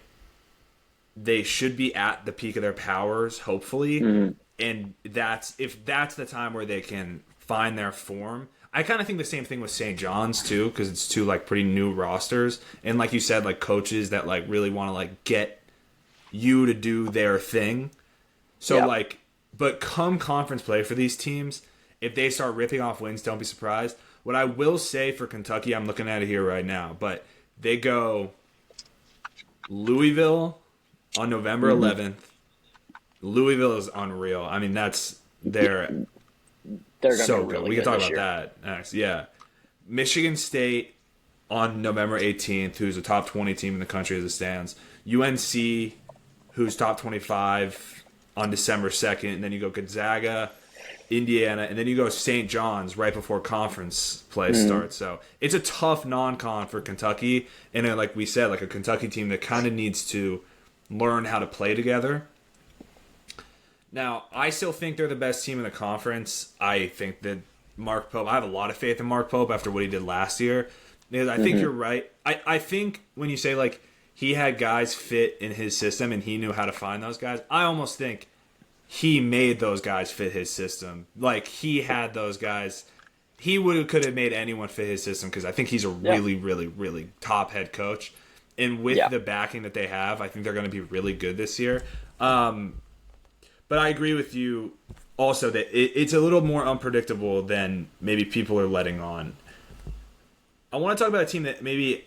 they should be at the peak of their powers, hopefully. Mm-hmm. And that's the time where they can find their form. I kind of think the same thing with St. John's too, because it's two pretty new rosters, and like you said, coaches that really want to get you to do their thing. So but come conference play for these teams, if they start ripping off wins, don't be surprised. What I will say for Kentucky, I'm looking at it here right now, but they go Louisville on November 11th. Louisville is unreal. I mean, they're so good. Really we can talk about year. that next. Yeah. Michigan State on November 18th, who's a top 20 team in the country as it stands. UNC, who's top 25 on December 2nd. And then you go Gonzaga, Indiana, and then you go St. John's right before conference play starts. So it's a tough non-con for Kentucky. And like we said, a Kentucky team that kind of needs to learn how to play together. Now, I still think they're the best team in the conference. I think that Mark Pope, I have a lot of faith in Mark Pope after what he did last year. Because I think you're right. I think when you say, he had guys fit in his system and he knew how to find those guys, I almost think he made those guys fit his system. He had those guys. He could have made anyone fit his system because I think he's a really, really, really top head coach. And with the backing that they have, I think they're going to be really good this year. But I agree with you also that it's a little more unpredictable than maybe people are letting on. I want to talk about a team that maybe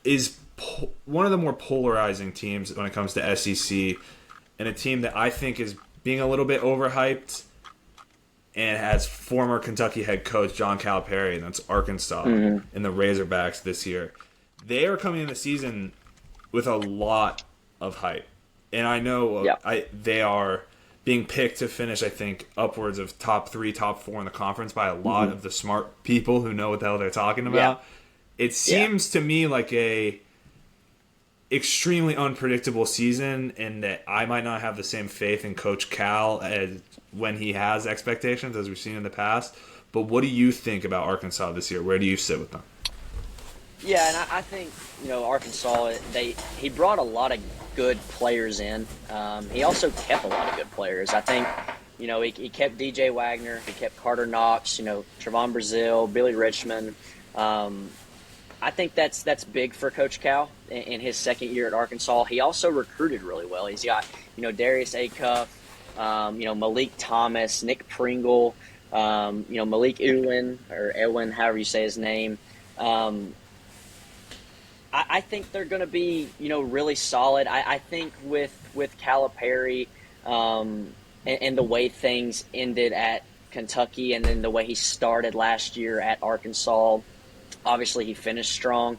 is one of the more polarizing teams when it comes to SEC, and a team that I think is being a little bit overhyped and has former Kentucky head coach John Calipari, and that's Arkansas and the Razorbacks this year. They are coming in the season with a lot of hype. And I know they are being picked to finish, I think, upwards of top 3, top 4 in the conference by a lot of the smart people who know what the hell they're talking about. It seems to me like a extremely unpredictable season, and that I might not have the same faith in Coach Cal as when he has expectations as we've seen in the past. But what do you think about Arkansas this year? Where do you sit with them? Yeah, and I think Arkansas, he brought a lot of good players in. He also kept a lot of good players. I think he kept DJ Wagner, he kept Carter Knox, Trevon Brazile, Billy Richmond. I think that's big for Coach Cal in his second year at Arkansas. He also recruited really well. He's got Darius Acuff, Malik Thomas, Nick Pringle, Malik Ewin, however you say his name. I think they're going to be, really solid. I think with Calipari and the way things ended at Kentucky, and then the way he started last year at Arkansas, obviously he finished strong.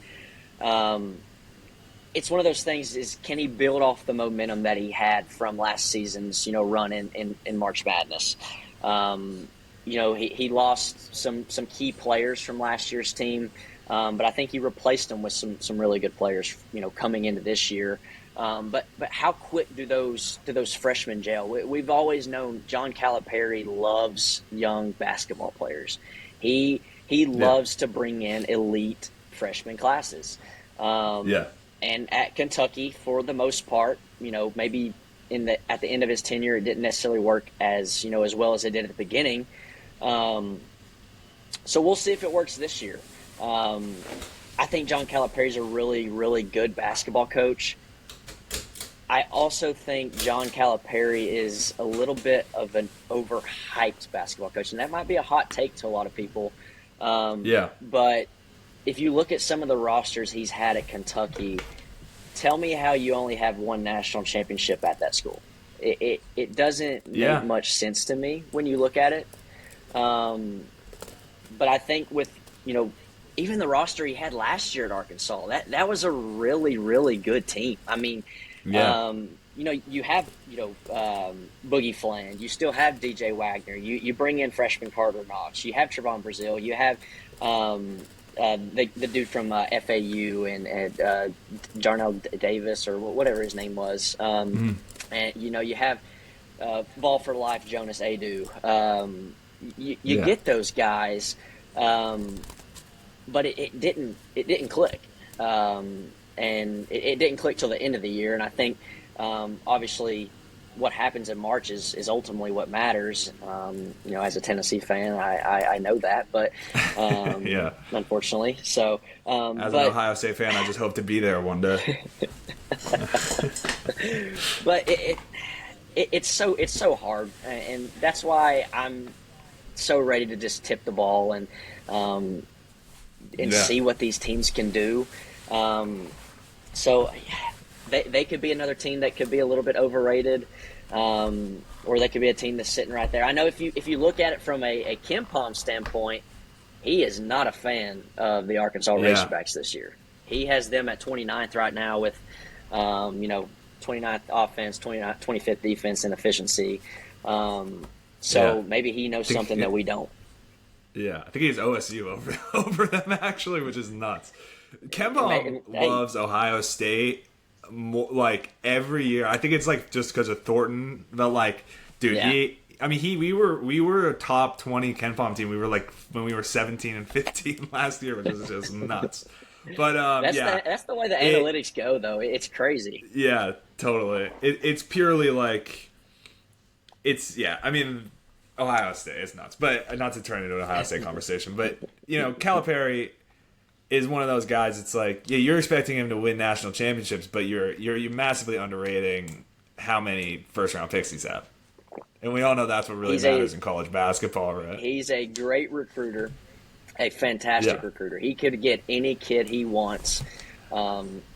It's one of those things: is can he build off the momentum that he had from last season's run in March Madness? He lost some key players from last year's team. But I think he replaced them with some really good players, coming into this year. But how quick do those freshmen gel? We've always known John Calipari loves young basketball players. He loves to bring in elite freshman classes. And at Kentucky, for the most part, maybe at the end of his tenure, it didn't necessarily work as as well as it did at the beginning. So we'll see if it works this year. I think John Calipari's a really, really good basketball coach. I also think John Calipari is a little bit of an overhyped basketball coach, and that might be a hot take to a lot of people. But if you look at some of the rosters he's had at Kentucky, tell me how you only have one national championship at that school. It doesn't make much sense to me when you look at it. But I think with, even the roster he had last year at Arkansas, that was a really, really good team. I mean, you have, Boogie Fland. You still have DJ Wagner. You bring in freshman Carter Knox. You have Trevon Brazile. You have the dude from FAU and Jarnell Davis or whatever his name was. And, you have Ball for Life, Jonas Adu. You get those guys, but it didn't click. And it didn't click till the end of the year. And I think, obviously, what happens in March is ultimately what matters. As a Tennessee fan, I know that, but unfortunately. So, as an Ohio State fan, I just hope to be there one day. But it's so hard, and that's why I'm so ready to just tip the ball and see what these teams can do. So they could be another team that could be a little bit overrated, or they could be a team that's sitting right there. I know if you look at it from a Ken Pom standpoint, he is not a fan of the Arkansas Razorbacks this year. He has them at 29th right now with 29th offense, 25th defense and efficiency. Maybe he knows something that we don't. Yeah, I think he's OSU over them actually, which is nuts. Kemba loves Ohio State more, like every year. I think it's like just because of Thornton, but like, dude, we were a top 20 KenPom team. We were like when we were 17 and 15 last year, which is just nuts. But that's the way the analytics go, though. It's crazy. Yeah, totally. It's purely like I mean, Ohio State is nuts, but not to turn into an Ohio State conversation. But Calipari is one of those guys. It's like, you're expecting him to win national championships, but you're massively underrating how many first round picks he's had. And we all know that's what really matters in college basketball, right? He's a great recruiter, a fantastic recruiter. He could get any kid he wants.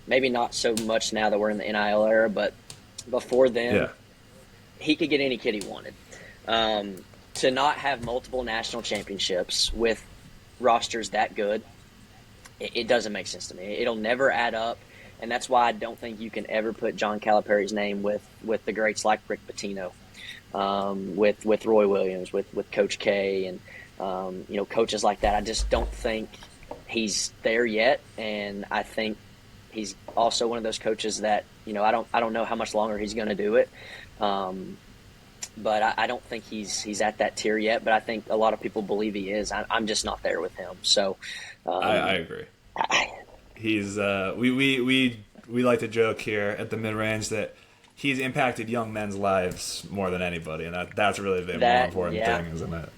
Maybe not so much now that we're in the NIL era, but before then, he could get any kid he wanted. To not have multiple national championships with rosters that good, it doesn't make sense to me. It'll never add up, and that's why I don't think you can ever put John Calipari's name with the greats like Rick Pitino, with Roy Williams, with Coach K, and coaches like that. I just don't think he's there yet, and I think he's also one of those coaches that I don't know how much longer he's going to do it. But I don't think he's at that tier yet. But I think a lot of people believe he is. I'm just not there with him. So I agree. He's we like to joke here at the mid range that he's impacted young men's lives more than anybody, and that's really the more important thing, isn't it?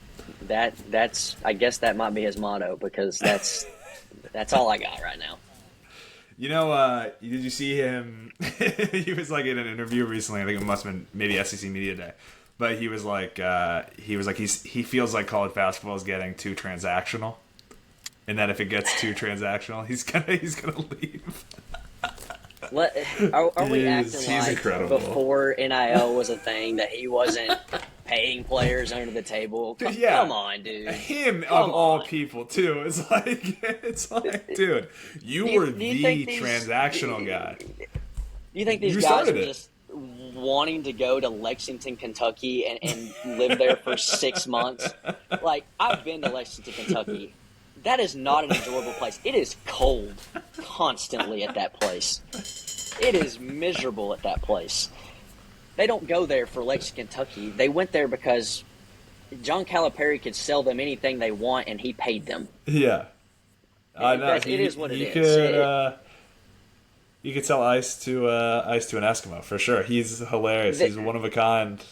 That's I guess that might be his motto, because that's all I got right now. Did you see him? He was like in an interview recently. I think it must have been maybe SEC Media Day, but he was like he feels like college basketball is getting too transactional, and that if it gets too transactional, he's gonna leave. Are we acting like incredible. Before NIL was a thing that he wasn't paying players under the table? Come on, dude. Him of all people too. It's like, dude, you were the transactional guy. You think these guys are just wanting to go to Lexington, Kentucky, and live there for 6 months? Like, I've been to Lexington, Kentucky. That is not an enjoyable place. It is cold constantly at that place. It is miserable at that place. They don't go there for Lexington, Kentucky. They went there because John Calipari could sell them anything they want, and he paid them. Yeah. It is what it is. You could sell ice to an Eskimo for sure. He's hilarious. He's one of a kind.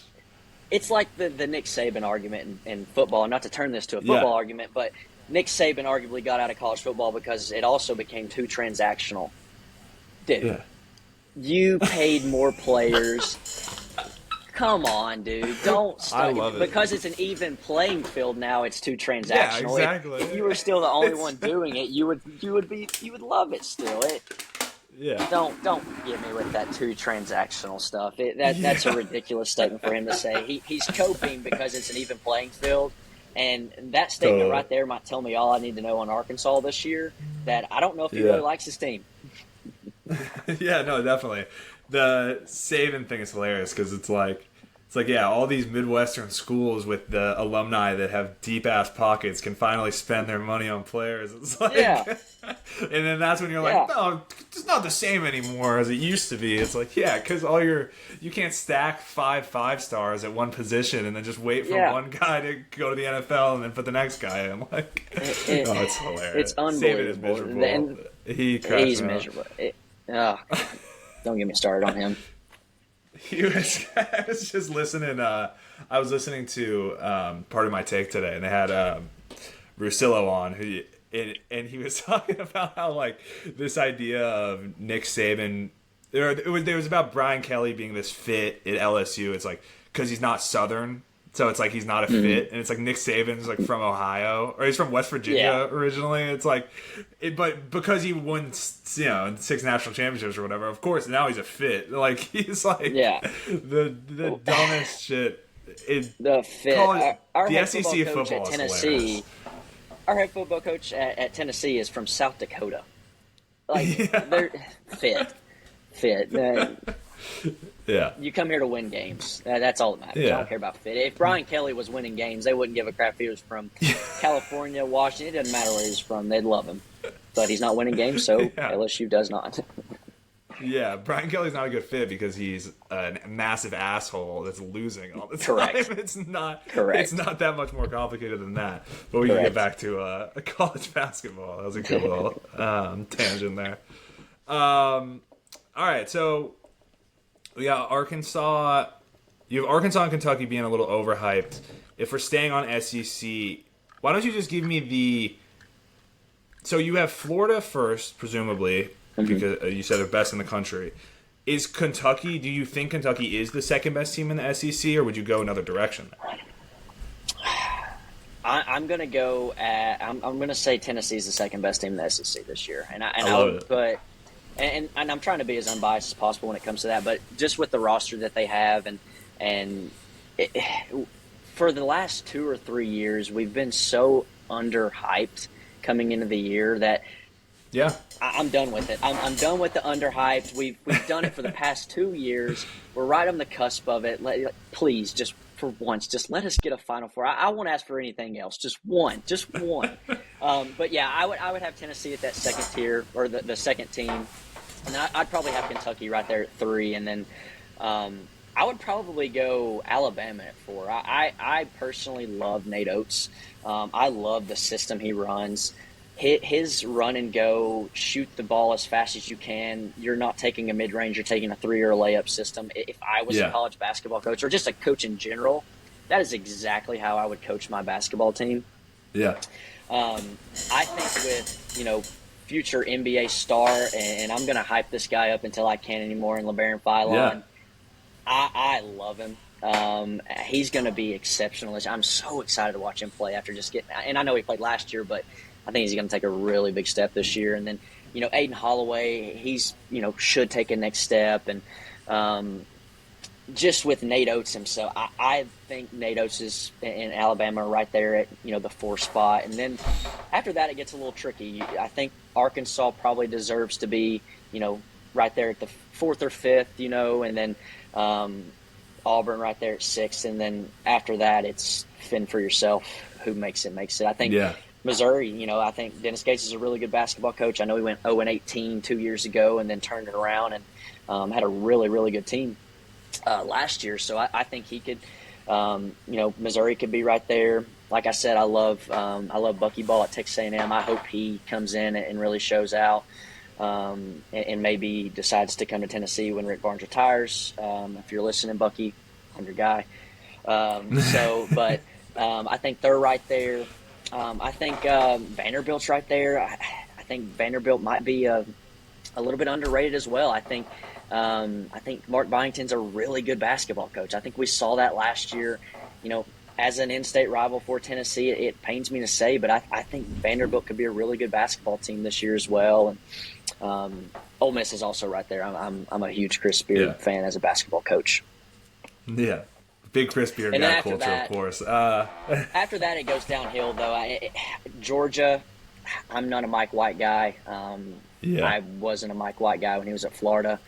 It's like the Nick Saban argument in football. Not to turn this to a Yeah. football argument, but Nick Saban arguably got out of college football because it also became too transactional. Dude, Yeah. you paid more players. Come on, dude. Don't I stop. love it. Because it's an even playing field now, it's too transactional. Yeah, exactly. If you were still the only one doing it, you would love it still. Yeah. Don't get me with that too transactional stuff. That's a ridiculous statement for him to say. He's coping because it's an even playing field, and that statement right there might tell me all I need to know on Arkansas this year. That I don't know if he really likes his team. Yeah, no, definitely. The Saban thing is hilarious because it's like, yeah, all these Midwestern schools with the alumni that have deep ass pockets can finally spend their money on players. It's like, Yeah. And then that's when you're like, no, it's not the same anymore as it used to be. It's like, yeah, because you can't stack 5 5-stars at one position and then just wait for one guy to go to the NFL and then put the next guy in. Like, it's hilarious. It's unbelievable. Saban is miserable. And he's miserable. Don't get me started on him. I was just listening. I was listening to Part of My Take today, and they had Russillo on, and he was talking about how like this idea of Nick Saban. It was about Brian Kelly being this fit at LSU. It's like because he's not Southern. So it's like he's not a fit, and it's like Nick Saban's like from Ohio, or he's from West Virginia originally. It's like, but because he won, 6 national championships or whatever, of course now he's a fit. Like he's like the dumbest shit. The fit. Our the head SEC football coach football at is Tennessee. hilarious. Our head football coach at Tennessee is from South Dakota. Like they're fit. Yeah. You come here to win games. That's all that matters. Yeah. I don't care about fit. If Brian Kelly was winning games, they wouldn't give a crap if he was from California, Washington. It doesn't matter where he's from. They'd love him. But he's not winning games, so LSU does not. Yeah, Brian Kelly's not a good fit because he's a massive asshole that's losing all the time. Correct. It's not that much more complicated than that. But we can get back to college basketball. That was a good little tangent there. All right, so we got Arkansas. You have Arkansas and Kentucky being a little overhyped. If we're staying on SEC, why don't you just give me the... So you have Florida first, presumably, because you said they're best in the country. Is Kentucky, do you think Kentucky is the second best team in the SEC, or would you go another direction there? I'm going to go I'm going to say Tennessee is the second best team in the SEC this year. And I love it. But and I'm trying to be as unbiased as possible when it comes to that, but just with the roster that they have for the last 2 or 3 years, we've been so underhyped coming into the year that I'm done with it. I'm done with the underhyped. We've done it for the past 2 years. We're right on the cusp of it. Please, just for once, just let us get a Final Four. I won't ask for anything else. Just one. But yeah, I would have Tennessee at that second tier, or the second team. And I'd probably have Kentucky right there at 3, and then I would probably go Alabama at 4. I personally love Nate Oates. I love the system he runs. His run and go, shoot the ball as fast as you can. You're not taking a mid-range, you're taking a 3 or a layup system. If I was a college basketball coach, or just a coach in general, that is exactly how I would coach my basketball team. Yeah. I think with, future NBA star, and I'm going to hype this guy up until I can't anymore, in LeBaron Philon. I love him. He's going to be exceptional. I'm so excited to watch him play after just getting – and I know he played last year, but I think he's going to take a really big step this year. And then, Aiden Holloway, he's, should take a next step. And just with Nate Oates himself, I think Nate Oates is in Alabama right there at, the 4 spot. And then after that, it gets a little tricky. I think Arkansas probably deserves to be, right there at the 4th or 5th, and then Auburn right there at 6. And then after that, it's fend for yourself. Who makes it, makes it. I think Missouri, I think Dennis Gates is a really good basketball coach. I know he went 0-18 2 years ago and then turned it around and had a really, really good team last year. So I think he could, Missouri could be right there. Like I said, I love Bucky Ball at Texas A&M. I hope he comes in and really shows out. and maybe decides to come to Tennessee when Rick Barnes retires. If you're listening, Bucky, I'm your guy. I think they're right there. I think Vanderbilt's right there. I think Vanderbilt might be a little bit underrated as well. I think Mark Byington's a really good basketball coach. I think we saw that last year. As an in-state rival for Tennessee, it pains me to say, but I think Vanderbilt could be a really good basketball team this year as well. And Ole Miss is also right there. I'm a huge Chris Beard fan as a basketball coach. Yeah. Big Chris Beard guy culture, of course. After that, it goes downhill, though. Georgia, I'm not a Mike White guy. I wasn't a Mike White guy when he was at Florida.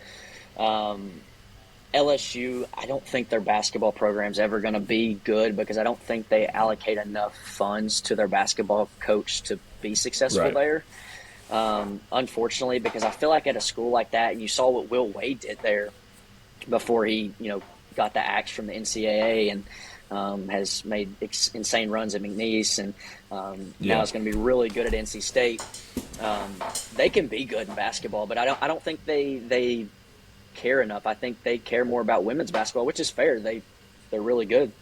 LSU, I don't think their basketball program's ever going to be good because I don't think they allocate enough funds to their basketball coach to be successful there. Unfortunately, because I feel like at a school like that, you saw what Will Wade did there before he, got the axe from the NCAA and has made insane runs at McNeese and now is going to be really good at NC State. They can be good in basketball, but I don't think they care enough. I think they care more about women's basketball, which is fair. They're really good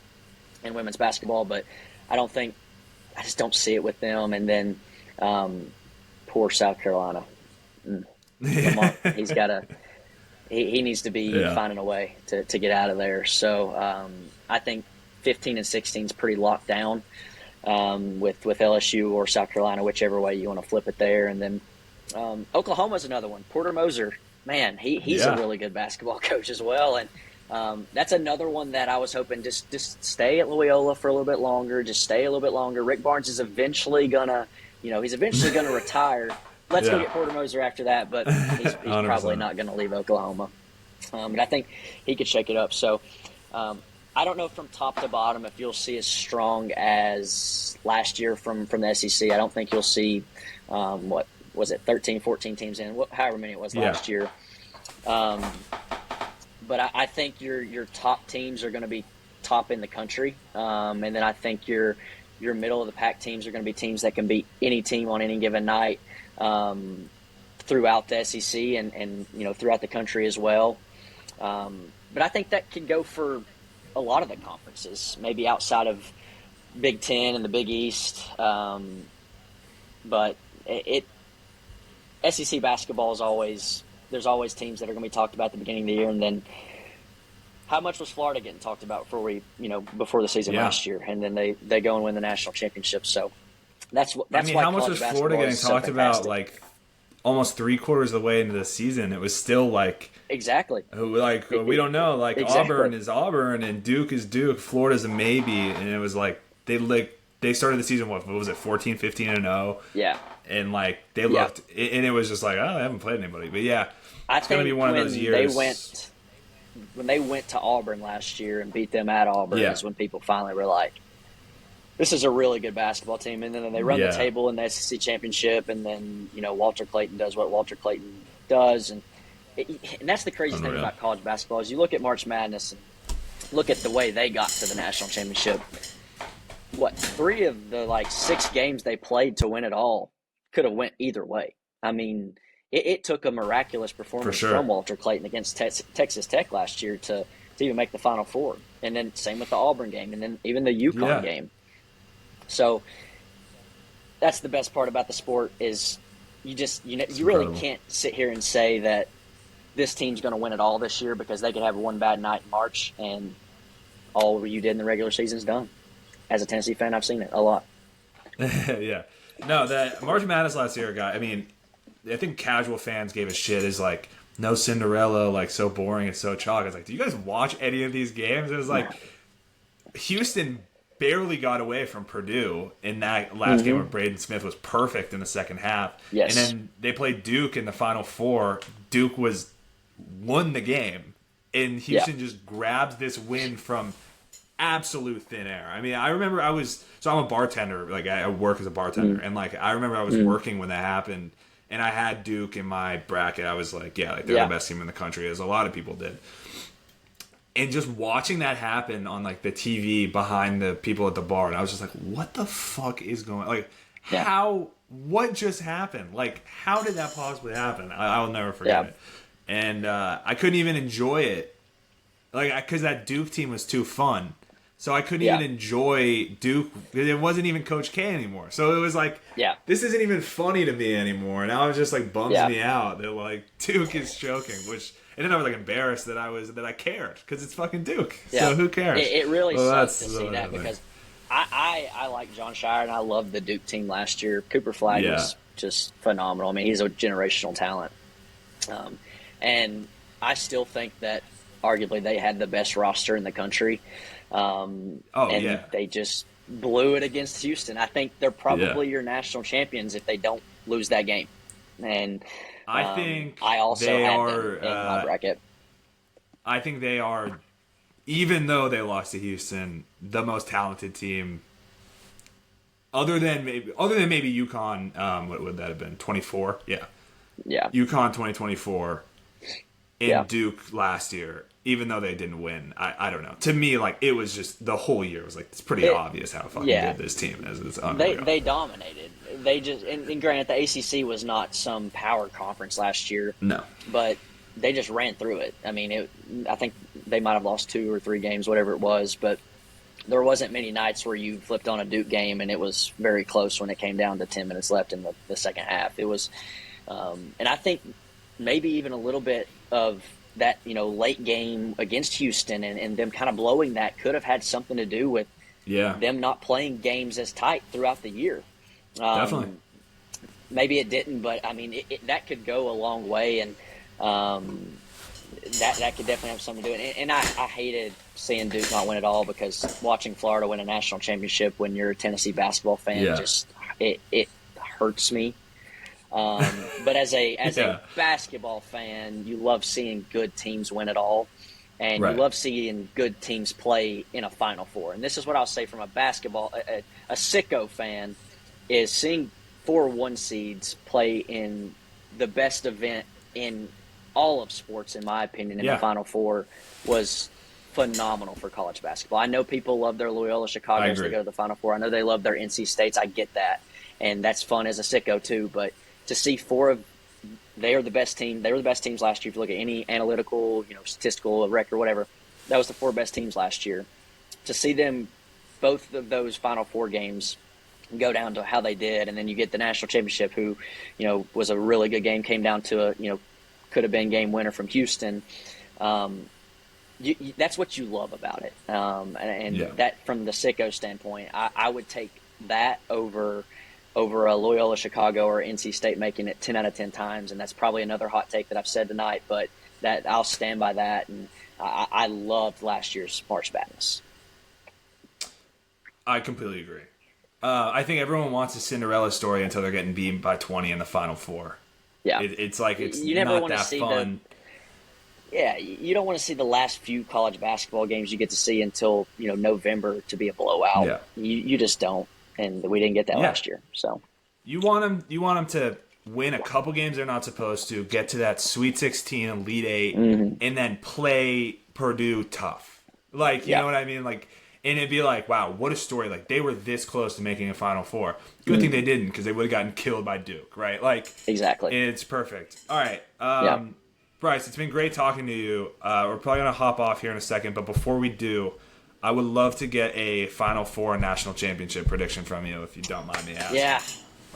in women's basketball, but I just don't see it with them. And then poor South Carolina. Lamar, he needs to be finding a way to get out of there. So I think 15 and 16 is pretty locked down with LSU or South Carolina, whichever way you want to flip it there. And then Oklahoma's another one. Porter Moser, man, he's a really good basketball coach as well. And that's another one that I was hoping just stay at Loyola for a little bit longer, just stay a little bit longer. Rick Barnes is eventually gonna retire. Let's go get Porter Moser after that, but he's probably not going to leave Oklahoma. But I think he could shake it up. So I don't know from top to bottom if you'll see as strong as last year from the SEC. I don't think you'll see, 13, 14 teams in, however many it was last year. But I think your top teams are going to be top in the country. And then I think your middle of the pack teams are going to be teams that can beat any team on any given night. Throughout the SEC and throughout the country as well. But I think that could go for a lot of the conferences, maybe outside of Big Ten and the Big East. But SEC basketball there's always teams that are going to be talked about at the beginning of the year. And then how much was Florida getting talked about before the season last year? And then they go and win the national championship. So that's why how much was Florida getting talked about? Like almost 3/4 of the way into the season, it was still like exactly we don't know. Like exactly. Auburn is Auburn and Duke is Duke. Florida's a maybe, and it was like they started the season what was it 14, 15 and 0. Yeah, and they looked, and it was just like I haven't played anybody, but it's going to be one of those years. When they went to Auburn last year and beat them at Auburn is when people finally were like, this is a really good basketball team. And then they run the table in the SEC championship, and then Walter Clayton does what Walter Clayton does, and that's the crazy thing about college basketball is you look at March Madness and look at the way they got to the national championship. 3 of the 6 games they played to win it all could have went either way. I mean, it took a miraculous performance from Walter Clayton against Texas Tech last year to even make the Final Four, and then same with the Auburn game, and then even the UConn game. So that's the best part about the sport is you really can't sit here and say that this team's going to win it all this year because they could have one bad night in March and all you did in the regular season's done. As a Tennessee fan, I've seen it a lot. Yeah. No, that March Madness last year, I think casual fans gave a shit is like no Cinderella, so boring and so chalk. It's like, do you guys watch any of these games? It was like Houston barely got away from Purdue in that last game where Braden Smith was perfect in the second half. Yes. And then they played Duke in the Final Four. Duke won the game. And Houston just grabs this win from absolute thin air. I mean, I remember I'm a bartender. I work as a bartender. And I remember I was working when that happened. And I had Duke in my bracket. I was like, they're the best team in the country, as a lot of people did. And just watching that happen on the TV behind the people at the bar, and I was just like, "What the fuck is going?" Yeah. What just happened? Like, how did that possibly happen? I'll never forget it. And I couldn't even enjoy it. Like, because that Duke team was too fun. So I couldn't even enjoy Duke. It wasn't even Coach K anymore. So it was like, this isn't even funny to me anymore. Now it just like bums me out that like Duke is choking, which, and then I was like embarrassed that I cared because it's fucking Duke. So who cares? It really sucks to see that because I like John Shire and I loved the Duke team last year. Cooper Flagg was just phenomenal. I mean, he's a generational talent. And I still think that arguably they had the best roster in the country. They just blew it against Houston. I think they're probably your national champions if they don't lose that game. And I think I also they had are them in my bracket. I think they are, even though they lost to Houston, the most talented team. Other than maybe UConn, what would that have been? 24, yeah. UConn 2024, and Duke last year. Even though they didn't win, I don't know. To me, like, it was just the whole year was like it's pretty obvious how fucking good this team is. It's unreal. They dominated. They just and granted the ACC was not some power conference last year. No, but they just ran through it. I mean, I think they might have lost 2 or 3 games, whatever it was, but there wasn't many nights where you flipped on a Duke game and it was very close when it came down to 10 minutes left in the second half. It was, and I think maybe even a little bit of that, late game against Houston and them kind of blowing that could have had something to do with them not playing games as tight throughout the year. Definitely. Maybe it didn't, but I mean, that could go a long way, and that could definitely have something to do with it. And I hated seeing Duke not win at all because watching Florida win a national championship when you're a Tennessee basketball fan just it hurts me. But as a basketball fan, you love seeing good teams win it all, and you love seeing good teams play in a Final Four. And this is what I'll say from a basketball, a sicko fan, is seeing 4 1 seeds play in the best event in all of sports, in my opinion, in the Final Four was phenomenal for college basketball. I know people love their Loyola Chicago's to go to the Final Four. I know they love their NC States. I get that, and that's fun as a sicko too. But to see 4 of they are the best team. They were the best teams last year. If you look at any analytical, statistical record, whatever, that was the 4 best teams last year. To see them, both of those Final Four games, go down to how they did, and then you get the national championship, who, was a really good game, came down to a, could have been game winner from Houston. That's what you love about it, and that from the sicko standpoint, I would take that over a Loyola Chicago or NC State making it 10 out of 10 times, and that's probably another hot take that I've said tonight, but that I'll stand by that, and I loved last year's March Madness. I completely agree. I think everyone wants a Cinderella story until they're getting beaten by 20 in the Final Four. Yeah, it's like it's you never not want to that see fun. You don't want to see the last few college basketball games you get to see until November to be a blowout. Yeah. You just don't, and we didn't get that last year. So you want them to win a couple games they're not supposed to, get to that Sweet 16, Elite 8, and then play Purdue tough. Like you know what I mean? Like. And it'd be like, wow, what a story. Like, they were this close to making a Final Four. Good thing they didn't, because they would have gotten killed by Duke, right? Like, exactly. It's perfect. All right. Bryce, it's been great talking to you. We're probably going to hop off here in a second, but before we do, I would love to get a Final Four national championship prediction from you, if you don't mind me asking. Yeah.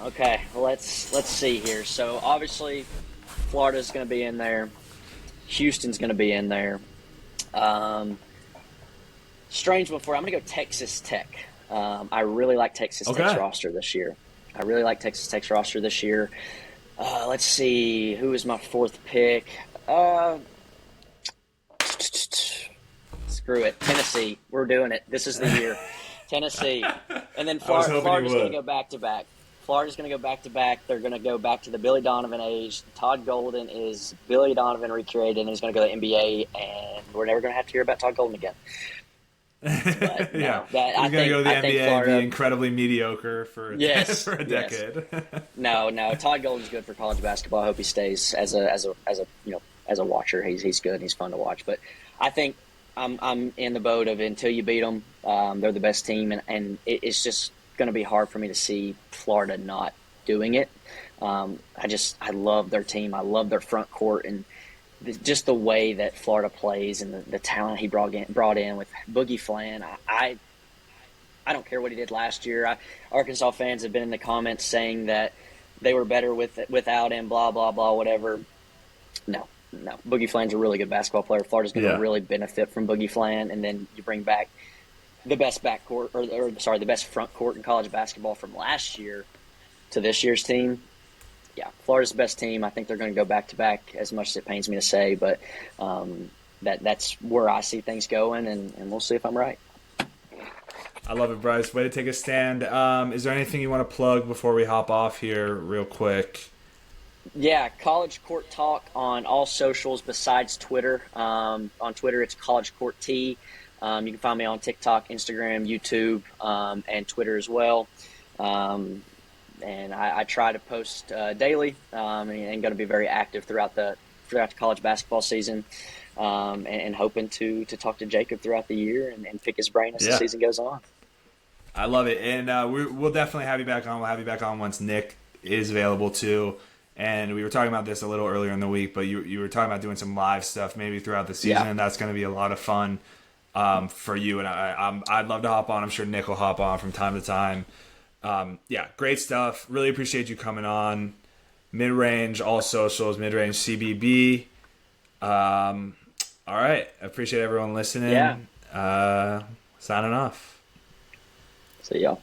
Okay. Well, let's see here. So, obviously, Florida's going to be in there. Houston's going to be in there. Strange one for I'm going to go Texas Tech. I really like Texas Tech's roster this year. Let's see. Who is my 4th pick? Screw it. Tennessee. We're doing it. This is the year. Tennessee. And then Florida's going to go back-to-back. They're going to go back to the Billy Donovan age. Todd Golden is Billy Donovan recreated, and he's going to go to the NBA, and we're never going to have to hear about Todd Golden again. But, he's going to go to the NBA Florida, and be incredibly mediocre for a decade. No, Todd Golden's good for college basketball. I hope he stays as a watcher. He's good. He's fun to watch. But I think I'm in the boat of until you beat them, they're the best team, and it's just going to be hard for me to see Florida not doing it. I love their team. I love their front court and just the way that Florida plays and the talent he brought in with Boogie Flan. I don't care what he did last year. Arkansas fans have been in the comments saying that they were better without him, blah, blah, blah, whatever. No, no. Boogie Flan's a really good basketball player. Florida's going to really benefit from Boogie Flan, and then you bring back the best backcourt, the best front court in college basketball from last year to this year's team. Yeah, Florida's the best team. I think they're going to go back to back, as much as it pains me to say, but that's where I see things going, and we'll see if I'm right. I love it, Bryce. Way to take a stand. Is there anything you want to plug before we hop off here real quick? Yeah, College Court Talk on all socials besides Twitter. On Twitter, it's College Court T. You can find me on TikTok, Instagram, YouTube, and Twitter as well. And I try to post daily and going to be very active throughout the college basketball season, and hoping to talk to Jacob throughout the year and pick his brain as the season goes on. I love it, and we'll definitely have you back on. We'll have you back on once Nick is available too. And we were talking about this a little earlier in the week, but you were talking about doing some live stuff maybe throughout the season, and that's going to be a lot of fun for you. And I'd love to hop on. I'm sure Nick will hop on from time to time. Great stuff. Really appreciate you coming on. Mid-range, all socials, mid-range CBB. All right. Appreciate everyone listening. Yeah. Signing off. See y'all.